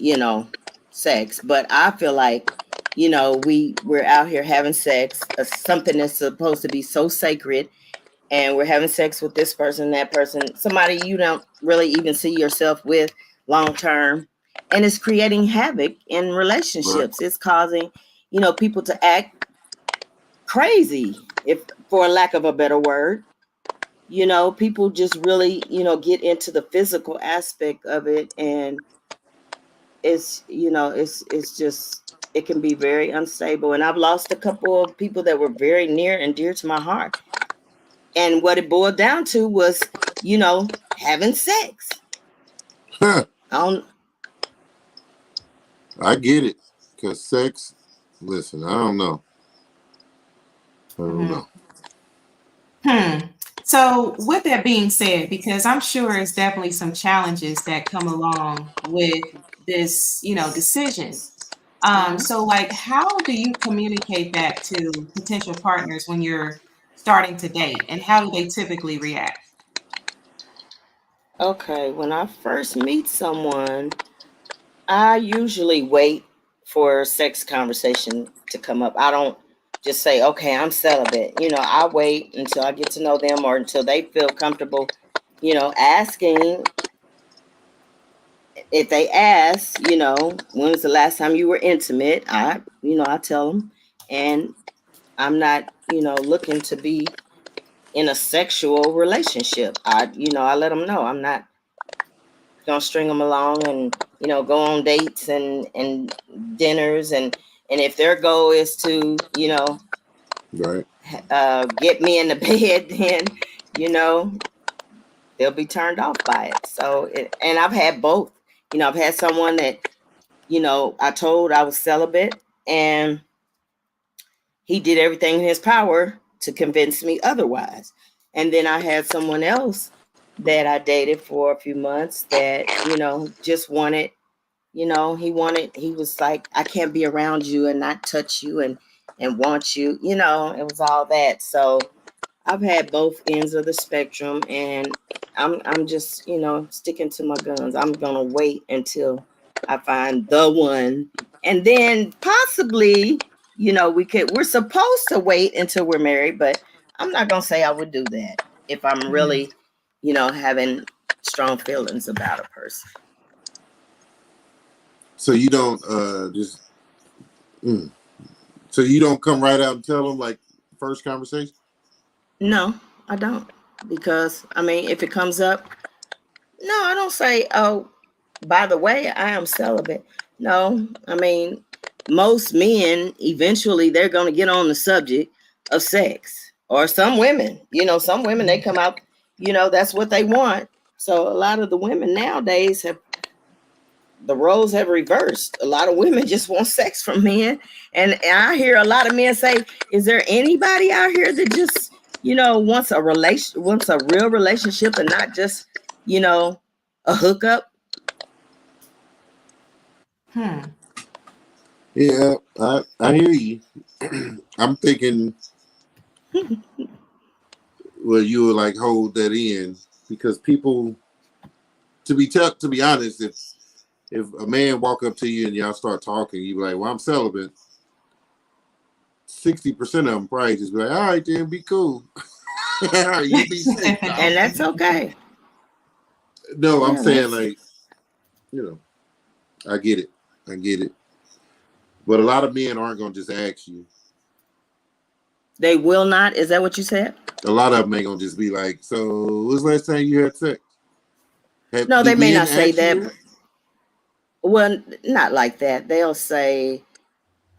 S4: sex. But I feel like, we're out here having sex, something that's supposed to be so sacred, and we're having sex with this person, that person, somebody you don't really even see yourself with long term. And it's creating havoc in relationships. Right. It's causing, people to act crazy, if for lack of a better word. People just really, get into the physical aspect of it, and it's just, it can be very unstable. And I've lost a couple of people that were very near and dear to my heart. And what it boiled down to was, having sex.
S3: I get it. Because sex, listen, I don't know. I don't know.
S2: So with that being said, because I'm sure it's definitely some challenges that come along with this, decision. So like, how do you communicate that to potential partners when you're starting to date, and how do they typically react?
S4: Okay, when I first meet someone, I usually wait for sex conversation to come up. I don't just say, okay, I'm celibate. I wait until I get to know them or until they feel comfortable, asking. If they ask, when was the last time you were intimate? I tell them. And I'm not, looking to be in a sexual relationship. I let them know I'm not gonna string them along and go on dates and dinners and if their goal is to
S3: Right.
S4: get me in the bed, then they'll be turned off by it. So and I've had both. I've had someone that I told I was celibate, and he did everything in his power to convince me otherwise. And then I had someone else that I dated for a few months that, just wanted, he was like, I can't be around you and not touch you and want you, it was all that. So I've had both ends of the spectrum, and I'm just, sticking to my guns. I'm gonna wait until I find the one, and then possibly, we're supposed to wait until we're married, but I'm not gonna say I would do that if I'm really, having strong feelings about a person.
S3: So you don't just. So you don't come right out and tell them like first conversation?
S4: No, I don't, because if it comes up, no, I don't say, oh, by the way, I am celibate. No, most men eventually they're going to get on the subject of sex, or some women. Some women they come out, that's what they want. So a lot of the women nowadays the roles have reversed. A lot of women just want sex from men, and I hear a lot of men say, "Is there anybody out here that just wants a real relationship and not just a hookup?"
S3: Yeah, I hear you. I'm thinking, well, you would like hold that in because people, to be honest, if a man walk up to you and y'all start talking, you be like, well, I'm celibate. 60% of them probably just be like, all right, then be cool. You be safe, dog.
S4: And that's okay.
S3: No, I'm saying like, I get it. But a lot of men aren't gonna just ask you.
S4: They will not. Is that what you said?
S3: A lot of them ain't gonna just be like, so when's the last time you had sex?
S4: No, they may not say that.
S3: That?
S4: Well, not like that. They'll say,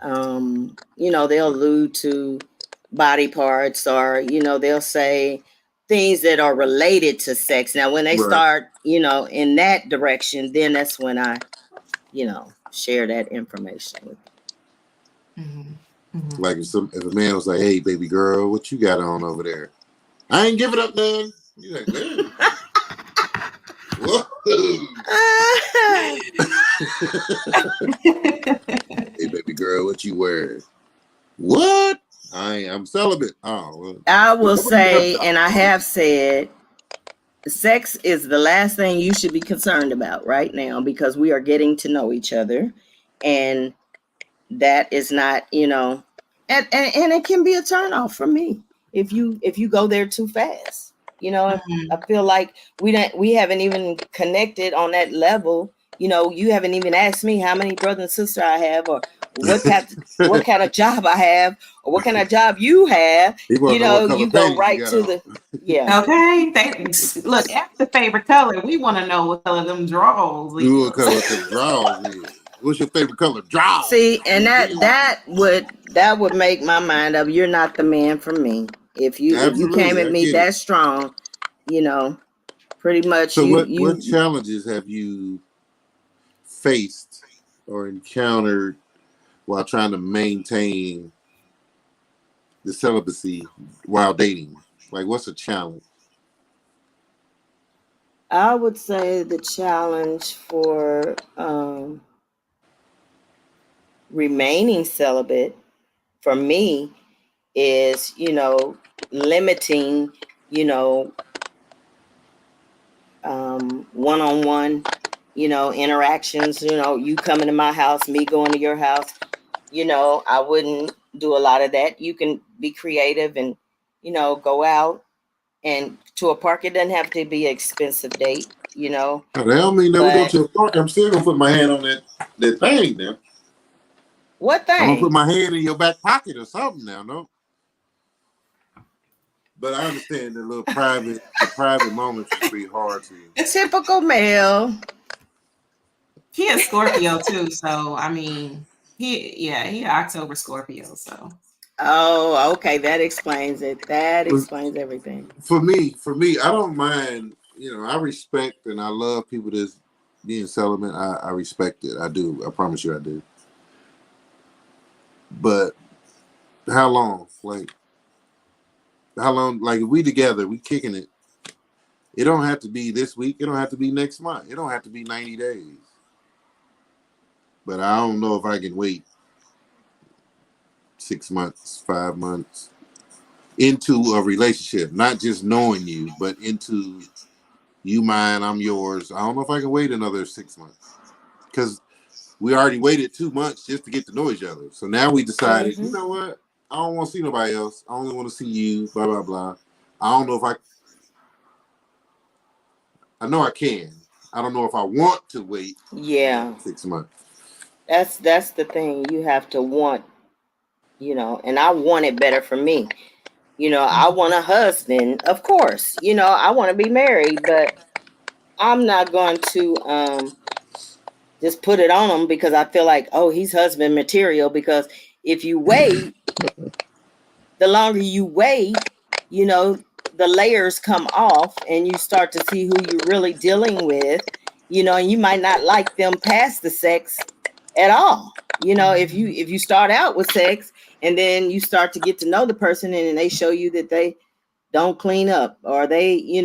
S4: they'll allude to body parts, or, they'll say things that are related to sex. Now, when they start, in that direction, then that's when I, share that information with them.
S3: Like if a man was like, hey, baby girl, what you got on over there? I ain't giving up none. You like, man. Whoa. Hey, baby girl, what you wearing? What? I'm celibate. Oh, well.
S4: I will say, and I have said, sex is the last thing you should be concerned about right now, because we are getting to know each other, and that is not, and it can be a turnoff for me if you go there too fast. I feel like we haven't even connected on that level. You haven't even asked me how many brothers and sisters I have, or what kind of job I have, or what kind of job you have. You go right to the
S2: Okay. Look, after favorite color, we want to know what color them drawers.
S3: What color them drawers is? What's your favorite color? Drawers.
S4: See, and that would make my mind up. You're not the man for me. If you came at me that strong, pretty much.
S3: So what challenges have you faced or encountered while trying to maintain the celibacy while dating? Like, what's a challenge?
S4: I would say the challenge for remaining celibate for me is, limiting, one-on-one, interactions, you coming to my house, me going to your house. I wouldn't do a lot of that. You can be creative and, go out and to a park. It doesn't have to be an expensive date,
S3: No, that don't mean that we go to a park. I'm still gonna put my hand on that thing now.
S4: What thing?
S3: I'm gonna put my hand in your back pocket or something now, no? But I understand the private moments is pretty hard to.
S4: Typical male.
S2: He is Scorpio too, so I mean, he October Scorpio, so.
S4: Oh, okay, that explains it. That explains everything.
S3: For me, I don't mind. I respect and I love people that's being celibate. I respect it. I do. I promise you, I do. But how long? Like, how long? Like, if we together, we kicking it. It don't have to be this week. It don't have to be next month. It don't have to be 90 days. But I don't know if I can wait 6 months, 5 months into a relationship, not just knowing you, but into you mine, I'm yours. I don't know if I can wait another 6 months because we already waited 2 months just to get to know each other. So now we decided, you know what? I don't want to see nobody else. I only want to see you, blah, blah, blah. I don't know if I know I can. I don't know if I want to wait 6 months.
S4: That's the thing. You have to want, and I want it better for me. I want a husband, of course. I want to be married, but I'm not going to just put it on him because I feel like, oh, he's husband material. Because if you wait, the longer you wait, the layers come off and you start to see who you're really dealing with, and you might not like them past the sex at all. If you start out with sex and then you start to get to know the person and they show you that they don't clean up or they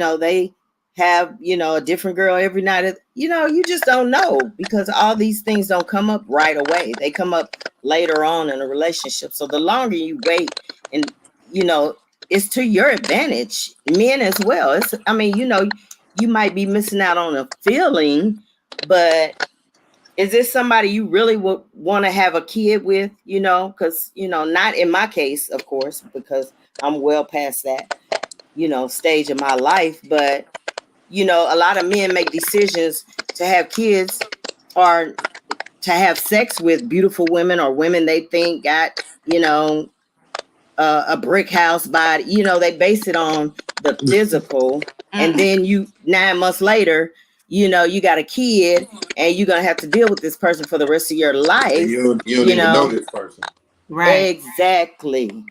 S4: have, a different girl every night, you just don't know because all these things don't come up right away. They come up later on in a relationship. So the longer you wait and, it's to your advantage, men as well. You might be missing out on a feeling, but is this somebody you really would want to have a kid with, because, not in my case, of course, because I'm well past that, stage of my life. But, a lot of men make decisions to have kids or to have sex with beautiful women or women they think got, a brick house body. They base it on the physical. And then 9 months later, you got a kid and you're going to have to deal with this person for the rest of your life.
S3: You don't even know this person.
S2: Right.
S4: Exactly.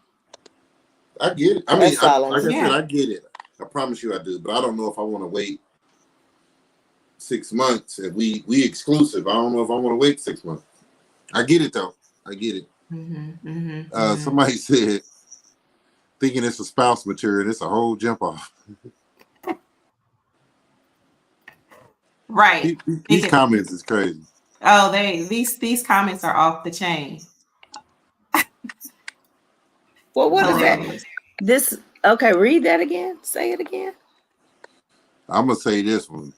S3: I get it. I mean, like I said, I get it. I promise you I do. But I don't know if I want to wait 6 months. If we exclusive, I don't know if I want to wait 6 months. I get it, though. I get it. Somebody said, thinking it's a spouse material, it's a whole jump off.
S2: Right.
S3: These comments is crazy.
S2: Oh, these comments are off the chain.
S4: Well, what is that? Okay, read that again. Say it again.
S3: I'm going to say this one.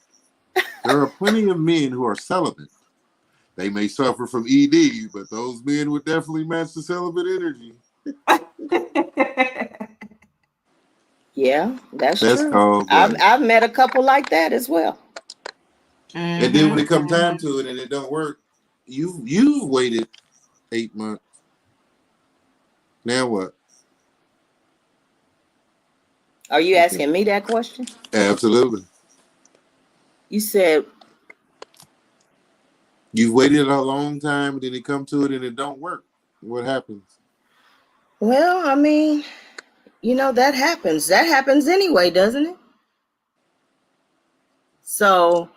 S3: There are plenty of men who are celibate. They may suffer from ED, but those men would definitely match the celibate energy.
S4: Yeah, that's true.
S3: Called,
S4: I've met a couple like that as well.
S3: And then when it comes time to it and it don't work, you've waited 8 months. Now what?
S4: Are you asking me that question?
S3: Absolutely.
S4: You said
S3: you've waited a long time, and then it come to it and it don't work. What happens?
S4: Well, I mean, that happens. That happens anyway, doesn't it? So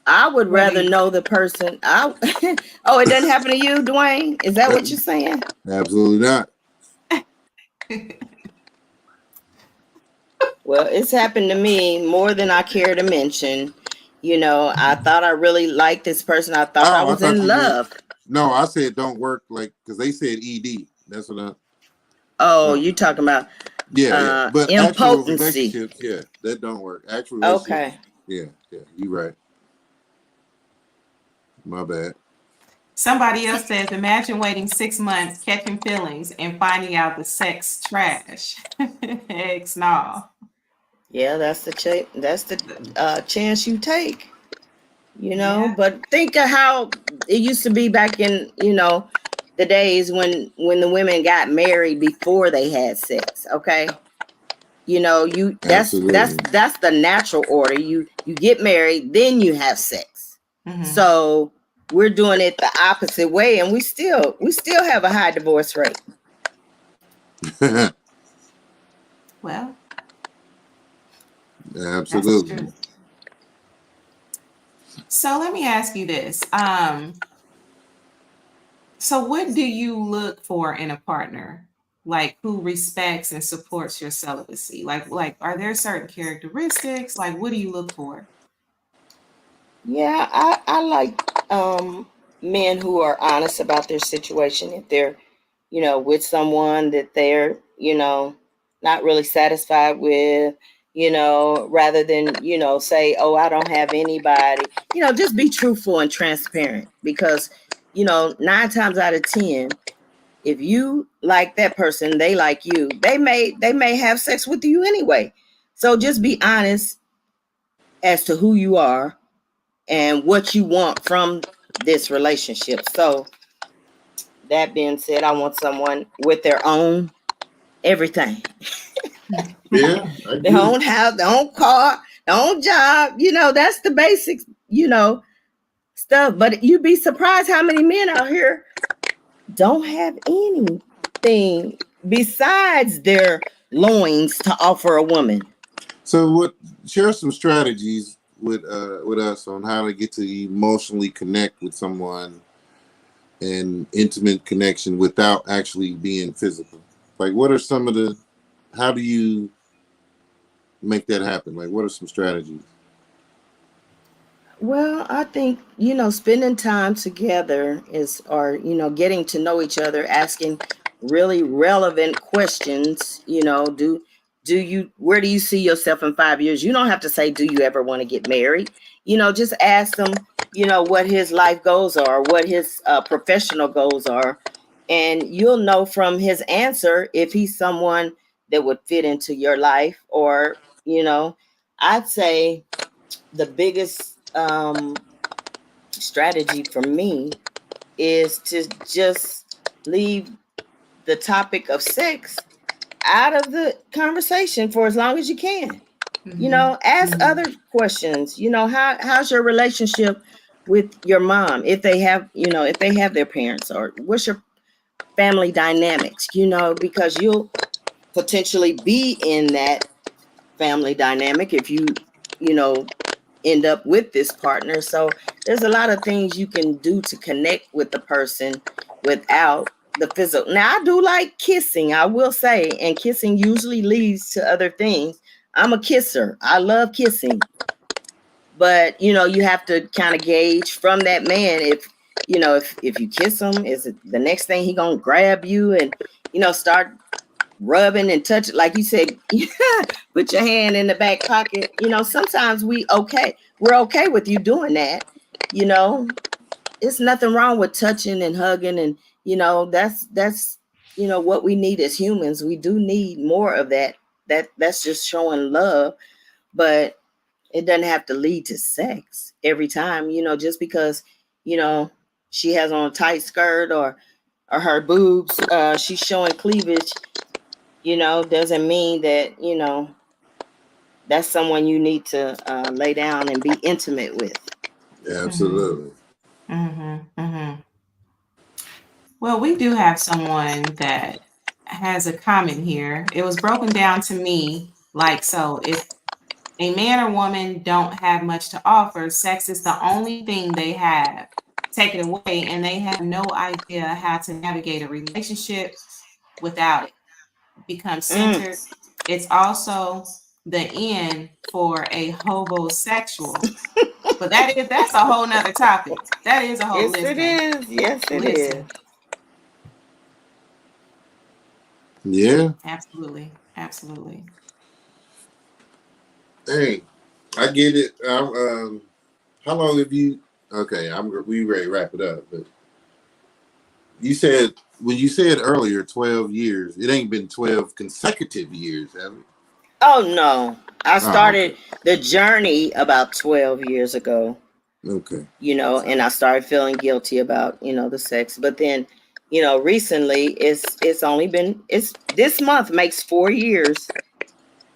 S4: I would
S2: What do
S4: rather
S2: you
S4: know the person. Oh, it doesn't happen to you, Dwayne? Is that what you're saying?
S3: Absolutely not.
S4: Well, it's happened to me more than I care to mention. I thought I really liked this person. I thought I
S3: Oh, I
S4: was
S3: thought
S4: in
S3: you meant
S4: love.
S3: no. I said don't work like because they said ED. That's what I.
S4: Oh,
S3: No.
S4: you talking about
S3: Yeah, yeah. But actual
S4: impotency.
S3: relationships, yeah, that don't work. Actual relationships,
S4: Okay.
S3: yeah, yeah. You right. My bad.
S2: Somebody else says, imagine waiting 6 months, catching feelings, and finding out the sex trash. Heck no.
S4: Yeah, that's the chance you take.
S2: Yeah.
S4: But think of how it used to be back in the days when the women got married before they had sex. Okay, you
S3: Absolutely.
S4: that's the natural order. You get married, then you have sex.
S2: Mm-hmm.
S4: So we're doing it the opposite way, and we still have a high divorce rate.
S2: Well, that's
S3: Absolutely.
S2: true. So let me ask you this. So what do you look for in a partner? Like who respects and supports your celibacy? Like are there certain characteristics? Like what do you look for?
S4: Yeah, I like men who are honest about their situation. If they're with someone that they're not really satisfied with, rather than say, oh, I don't have anybody. Just be truthful and transparent, because 9 times out of 10, if you like that person, they like you, they may have sex with you anyway. So just be honest as to who you are and what you want from this relationship. So that being said, I want someone with their own everything.
S3: Yeah, I
S4: Their
S3: get it.
S4: own house, their own car, their own job. That's the basics, stuff. But you'd be surprised how many men out here don't have anything besides their loins to offer a woman.
S3: So, what? Share some strategies with us on how to get to emotionally connect with someone and intimate connection without actually being physical. Like, what are some of the? How do you make that happen? Like, what are some strategies?
S4: Well, I think, spending time together or, getting to know each other, asking really relevant questions, where do you see yourself in 5 years? You don't have to say, do you ever want to get married? Just ask them, what his life goals are, what his professional goals are. And you'll know from his answer if he's someone that would fit into your life, or, I'd say the biggest strategy for me is to just leave the topic of sex out of the conversation for as long as you can.
S2: Mm-hmm.
S4: Ask
S2: Mm-hmm.
S4: other questions. How's your relationship with your mom, if they have, their parents, or what's your family dynamics, because you'll potentially be in that family dynamic if you know end up with this partner. So there's a lot of things you can do to connect with the person without the physical. Now, I do like kissing, I will say, and kissing usually leads to other things. I'm a kisser. I love kissing. But you have to kind of gauge from that man, if you kiss him, is it the next thing he gonna grab you and start rubbing and touching, like you said, put your hand in the back pocket. Sometimes we're okay with you doing that. You know, it's nothing wrong with touching and hugging, and that's what we need as humans. We do need more of that. That's just showing love, but it doesn't have to lead to sex every time. Just because you know she has on a tight skirt, or her boobs, she's showing cleavage, doesn't mean that, that's someone you need to lay down and be intimate with.
S2: Mm-hmm.
S3: Absolutely.
S2: Mm-hmm. Mm-hmm. Well, we do have someone that has a comment here. It was broken down to me like so. If a man or woman don't have much to offer, sex is the only thing they have. Take it away, and they have no idea how to navigate a relationship without it. Become centered. It's also the end for a homosexual. But that's a whole nother topic. That is a whole
S4: Yes,
S2: list.
S4: it is. Yes, it is.
S3: Yeah.
S2: Absolutely. Absolutely.
S3: Hey, I get it. How long have you? Okay, we ready to wrap it up. But you said when you said earlier 12 years, it ain't been 12 consecutive years, have it?
S4: Oh no, I started
S3: okay.
S4: the journey about 12 years ago.
S3: Okay.
S4: You know, and I started feeling guilty about, you know, the sex. But then, you know, recently it's only been this month makes 4 years.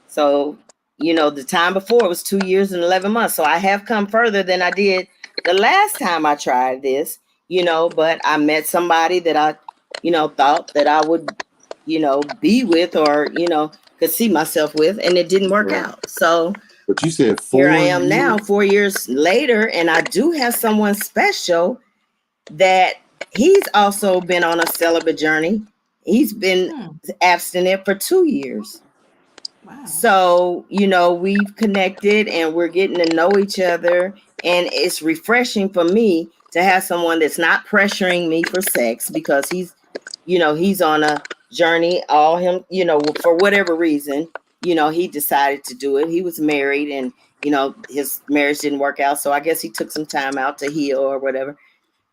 S4: So, you know, the time before it was 2 years and 11 months. So I have come further than I did the last time I tried this, you know, but I met somebody that I, you know, thought that I would, you know, be with or, you know, could see myself with, and it didn't work out. So
S3: but you said 4
S4: here I am
S3: years?
S4: now, 4 years later, and I do have someone special that he's also been on a celibate journey. He's been abstinent for 2 years.
S2: Wow.
S4: So, you know, we've connected and we're getting to know each other. And it's refreshing for me to have someone that's not pressuring me for sex because he's, you know, he's on a journey, all him, you know, for whatever reason, you know, he decided to do it. He was married and, you know, his marriage didn't work out. So I guess he took some time out to heal or whatever.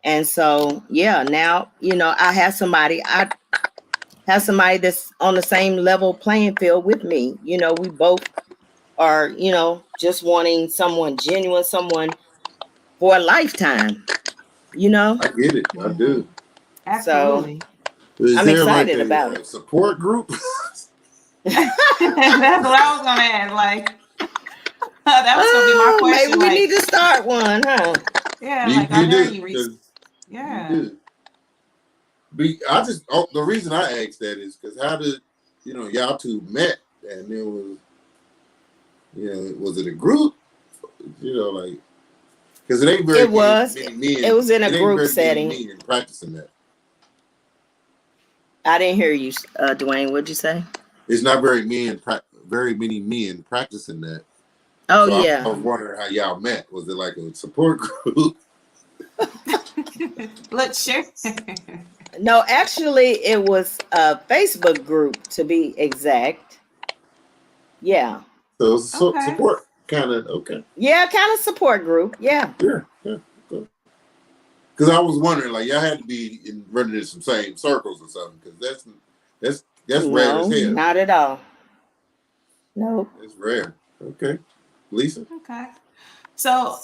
S4: And so, yeah, now, you know, I have somebody that's on the same level playing field with me. You know, we both are, you know, just wanting someone genuine, someone for a lifetime, you know?
S3: I get it. I do.
S2: Absolutely.
S3: So, is
S4: I'm
S3: there like
S4: excited about it.
S3: support group?
S2: That's what I was gonna ask. Like that was gonna be my question.
S4: Maybe we need to start one, huh?
S2: Yeah,
S3: you,
S2: like are
S3: you
S2: there
S3: do.
S2: any yeah.
S3: You do. The reason I asked that is because how did y'all two met and there was was it a group? Like because it ain't very many men.
S4: It was in a
S3: it ain't
S4: group
S3: very
S4: setting.
S3: Many men practicing that.
S4: I didn't hear you, Dwayne. What'd you say?
S3: It's not very many men practicing that.
S4: Oh,
S3: so
S4: yeah.
S3: I was wondering how y'all met. Was it like a support group?
S2: Let's share.
S4: No, actually, it was a Facebook group to be exact. Yeah.
S3: So it's a support kind of okay.
S4: Yeah, kind of support group. Yeah.
S3: Yeah. Because I was wondering, like, y'all had to be running in some same circles or something, because that's rare as hell.
S4: Not at all. Nope.
S3: It's rare. Okay, Lisa.
S2: Okay. So,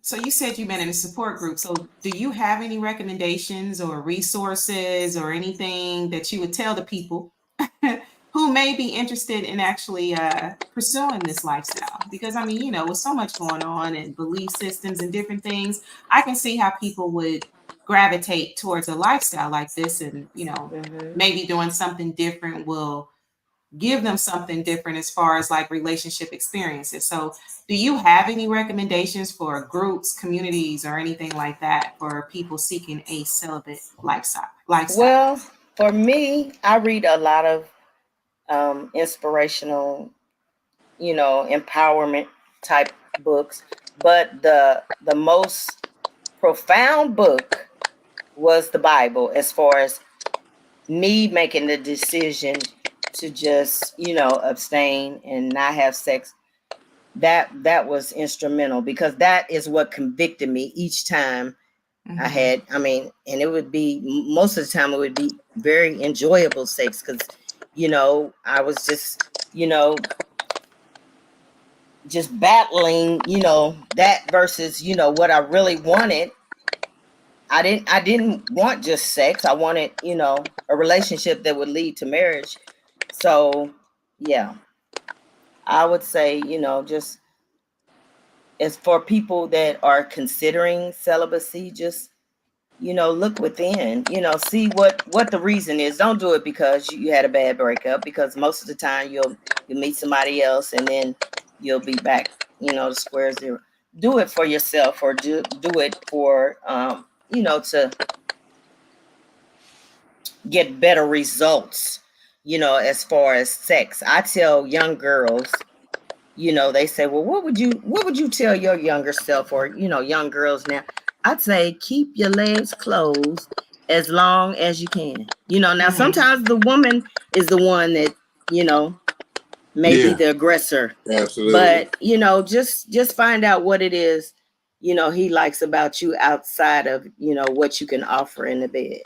S2: so you said you met in a support group. So, do you have any recommendations or resources or anything that you would tell the people who may be interested in actually pursuing this lifestyle? Because I mean, you know, with so much going on and belief systems and different things, I can see how people would gravitate towards a lifestyle like this, and you know, maybe doing something different will give them something different as far as like relationship experiences. So do you have any recommendations for groups, communities, or anything like that for people seeking a celibate lifestyle?
S4: Well, for me, I read a lot of inspirational, you know, empowerment type books, but the most profound book was the Bible, as far as me making the decision to just, you know, abstain and not have sex. That was instrumental, because that is what convicted me each time I had, I mean, and it would be, most of the time it would be very enjoyable sex, because, you know, I was just, you know, just battling, you know, that versus, you know, what I really wanted. I didn't want just sex. I wanted, you know, a relationship that would lead to marriage. So, yeah, I would say, you know, just as for people that are considering celibacy, just, you know, look within, you know, see what the reason is. Don't do it because you had a bad breakup, because most of the time you'll meet somebody else and then you'll be back, to square zero. Do it for yourself, or do it for, to get better results, as far as sex. I tell young girls, they say, well, what would you tell your younger self, or, young girls now? I'd say keep your legs closed as long as you can. Now sometimes the woman is the one that, may be the aggressor.
S3: Absolutely.
S4: But, just find out what it is, he likes about you outside of, what you can offer in the bed.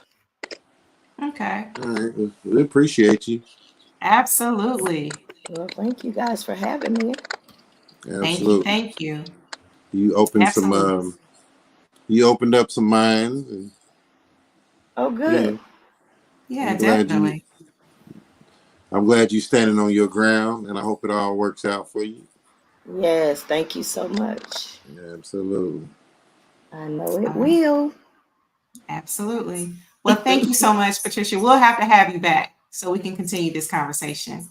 S2: Okay.
S3: All right. We appreciate you.
S2: Absolutely.
S4: Well, thank you guys for having me.
S3: Absolutely.
S2: Thank you.
S3: You opened
S2: Absolutely.
S3: you opened up some minds, and
S4: Oh, good.
S2: Yeah, definitely.
S3: I'm glad you standing on your ground, and I hope it all works out for you.
S4: Yes, thank you so much.
S3: Yeah, absolutely.
S4: I know it will.
S2: Absolutely. Well, thank you so much, PaTrisha. We'll have to have you back so we can continue this conversation.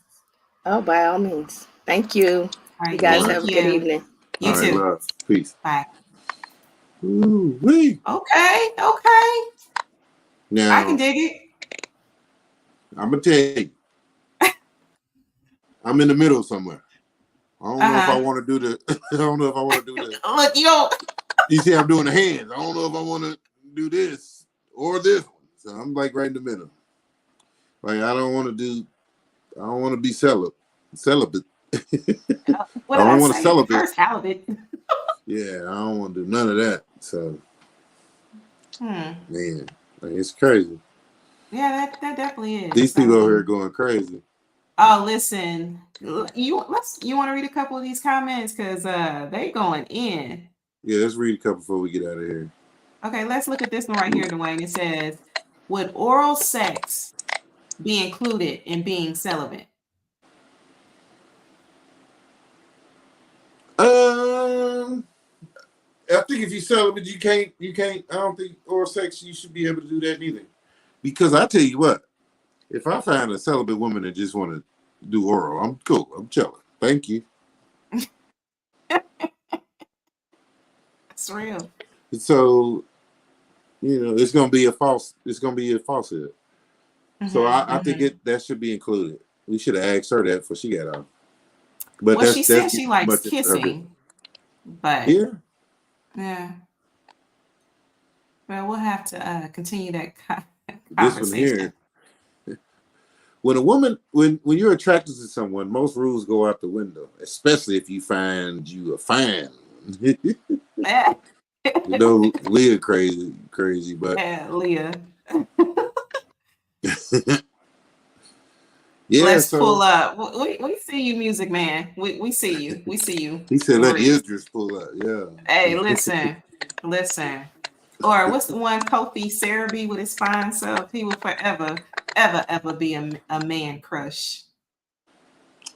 S4: Oh, by all means. Thank you.
S2: All
S4: You
S2: right.
S4: guys
S3: All
S2: Thank
S3: right.
S4: have a good
S2: you.
S4: evening.
S2: You
S3: All right,
S2: too.
S3: love. Peace.
S2: Bye.
S3: Ooh-wee.
S2: Okay. I can
S3: Now,
S2: dig it.
S3: I'm gonna tell you, I'm in the middle somewhere. I don't know if I want to do the. I don't know if I want to do the.
S2: Look, yo.
S3: You see, I'm doing the hands. I don't know if I want to do this or this one. So I'm like right in the middle. Like I don't want to do. I don't want to be celibate.
S2: What
S3: I
S2: did I
S3: don't want to
S2: say?
S3: celibate.
S2: First halibut.
S3: Yeah, I don't want to do none of that. So, man, like, it's crazy.
S2: Yeah, that definitely is.
S3: These people over here going crazy.
S2: Oh, listen. You want to read a couple of these comments because they going in.
S3: Yeah, let's read a couple before we get out of here.
S2: Okay, let's look at this one right here, Dwayne. It says, would oral sex be included in being celibate?
S3: I think if you celibate, you can't. I don't think oral sex. You should be able to do that neither. Because I tell you what, if I find a celibate woman that just want to do oral, I'm cool. I'm chilling. Thank you.
S2: It's real.
S3: So it's gonna be a false. It's gonna be a falsehood. So I think that should be included. We should have asked her that before she got off. But
S2: Well, she said she likes
S3: much her business.
S2: kissing, but yeah. Well, we'll have to continue that conversation.
S3: This one here. When a woman, when you're attracted to someone, most rules go out the window, especially if you find you a fine. Leah crazy, but
S2: yeah, Leah.
S3: Yeah,
S2: let's pull up. We see you, Music Man. We see you. We see you.
S3: He said, "Let Idris pull up." Yeah.
S2: Hey, listen. Or what's the one? Kofi Sarabi with his fine self. He will forever, ever be a man crush.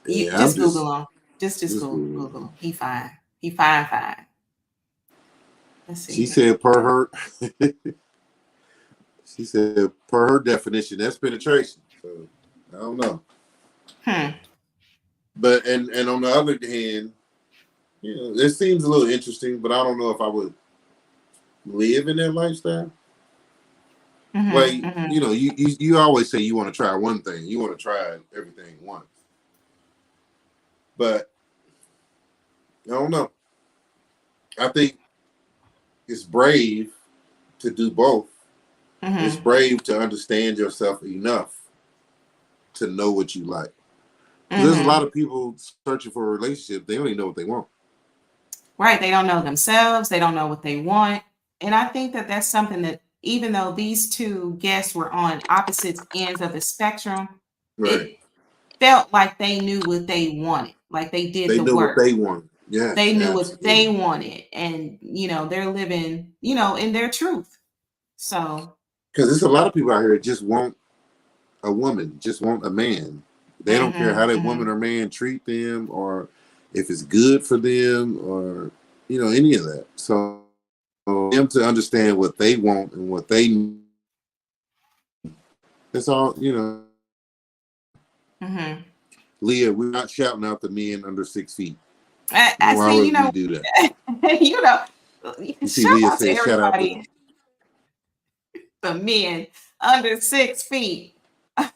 S3: Yeah,
S2: Just Google him. Just Google him. He fine. He fine. Let's see.
S3: She said per her. She said per her definition, that's penetration. So I don't know. But and on the other hand, it seems a little interesting, but I don't know if I would live in that lifestyle. You always say you want to try one thing. You want to try everything once. But I don't know. I think it's brave to do both. It's brave to understand yourself enough to know what you like. There's a lot of people searching for a relationship. They don't even know what they want.
S2: Right. They don't know themselves. They don't know what they want. And I think that that's something that even though these two guests were on opposite ends of the spectrum, it felt like they knew what they wanted. Like they did the work.
S3: What they wanted. Yes,
S2: they knew what they wanted. And, they're living, in their truth. So.
S3: Because there's a lot of people out here that just want a woman, just want a man. They don't care how that woman or man treat them or if it's good for them or, any of that. So them to understand what they want and what they need. That's all, Leah, we're not shouting out the men under 6 feet.
S2: I
S3: Why
S2: see,
S3: would we do that?
S2: you
S3: You see,
S2: shout
S3: Leah
S2: out to
S3: said, "Shout out to."
S2: everybody, the men under 6 feet.
S3: Yeah.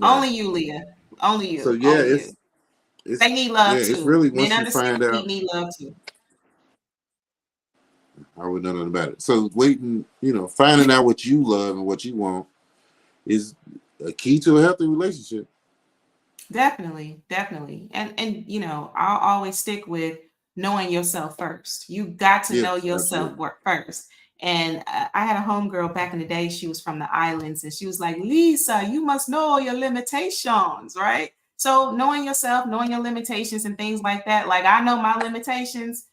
S2: Only you, Leah. Only
S3: So
S2: you.
S3: yeah,
S2: Only you.
S3: it's
S2: They need love
S3: it's
S2: too.
S3: really
S2: Men
S3: once you
S2: under 6
S3: find out,
S2: feet need love too.
S3: I would know nothing about it. So waiting, finding out what you love and what you want is a key to a healthy relationship.
S2: Definitely, definitely. And I'll always stick with knowing yourself first. You got to know
S3: Yes,
S2: yourself
S3: absolutely.
S2: first. And I had a homegirl back in the day. She was from the islands, and she was like, "Lisa, you must know your limitations, right?" So knowing yourself, knowing your limitations and things like that. Like, I know my limitations.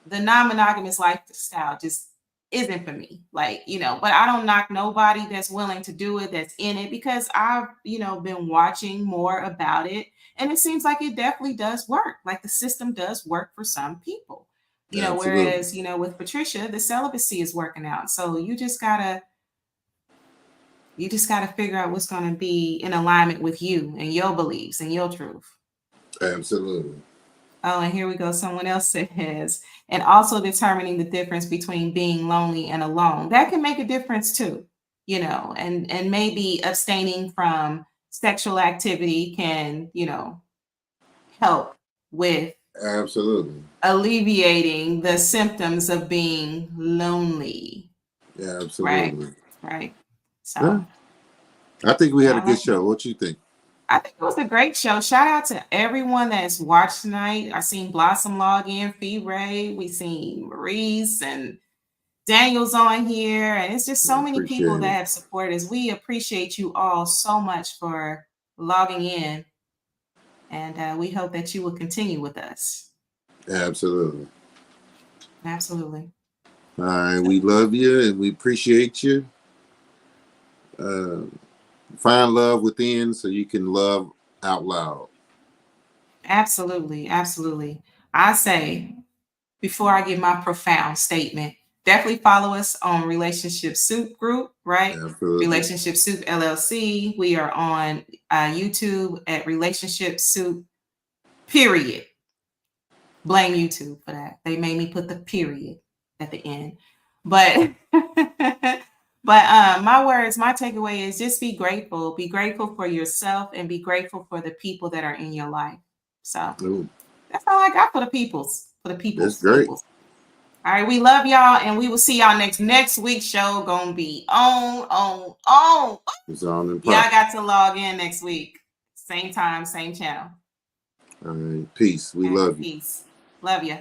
S2: The non-monogamous lifestyle just isn't for me. Like, but I don't knock nobody that's willing to do it, that's in it, because I've, been watching more about it. And it seems like it definitely does work. Like, the system does work for some people.
S3: Absolutely.
S2: Whereas, with PaTrisha, the celibacy is working out. So you just gotta figure out what's gonna be in alignment with you and your beliefs and your truth.
S3: Absolutely.
S2: Oh, and here we go. Someone else says, and also determining the difference between being lonely and alone. That can make a difference too, and maybe abstaining from sexual activity can, help with
S3: Absolutely.
S2: alleviating the symptoms of being lonely.
S3: Yeah,
S2: Right.
S3: absolutely.
S2: Right.
S3: Yeah.
S2: So
S3: I think we had a
S2: yeah,
S3: good show. What you think?
S2: I think it was a great show. Shout out to everyone that's watched tonight. I seen Blossom log in, Fee Ray, we seen Maurice and Daniel's on here, and it's just
S3: I
S2: so many people
S3: appreciate
S2: that
S3: it.
S2: have supported us. We appreciate you all so much for logging in, and we hope that you will continue with us.
S3: Absolutely.
S2: Absolutely.
S3: All right. We love you and we appreciate you. Find love within so you can love out loud.
S2: Absolutely. Absolutely. I say, before I give my profound statement, definitely follow us on Relationship Soup Group, right?
S3: Absolutely.
S2: Relationship Soup LLC. We are on YouTube at Relationship Soup, period. Blame YouTube for that. They made me put the period at the end. But my words, my takeaway is just be grateful. Be grateful for yourself and be grateful for the people that are in your life. So
S3: Ooh,
S2: that's all I got for the peoples. For the
S3: that's
S2: peoples.
S3: great.
S2: Peoples. All right, we love y'all, and we will see y'all next week's show. Gonna be on.
S3: It's on and
S2: Y'all
S3: popping.
S2: got to log in next week. Same time, same channel.
S3: All right. Peace. We
S2: All right,
S3: love you.
S2: peace. Love you.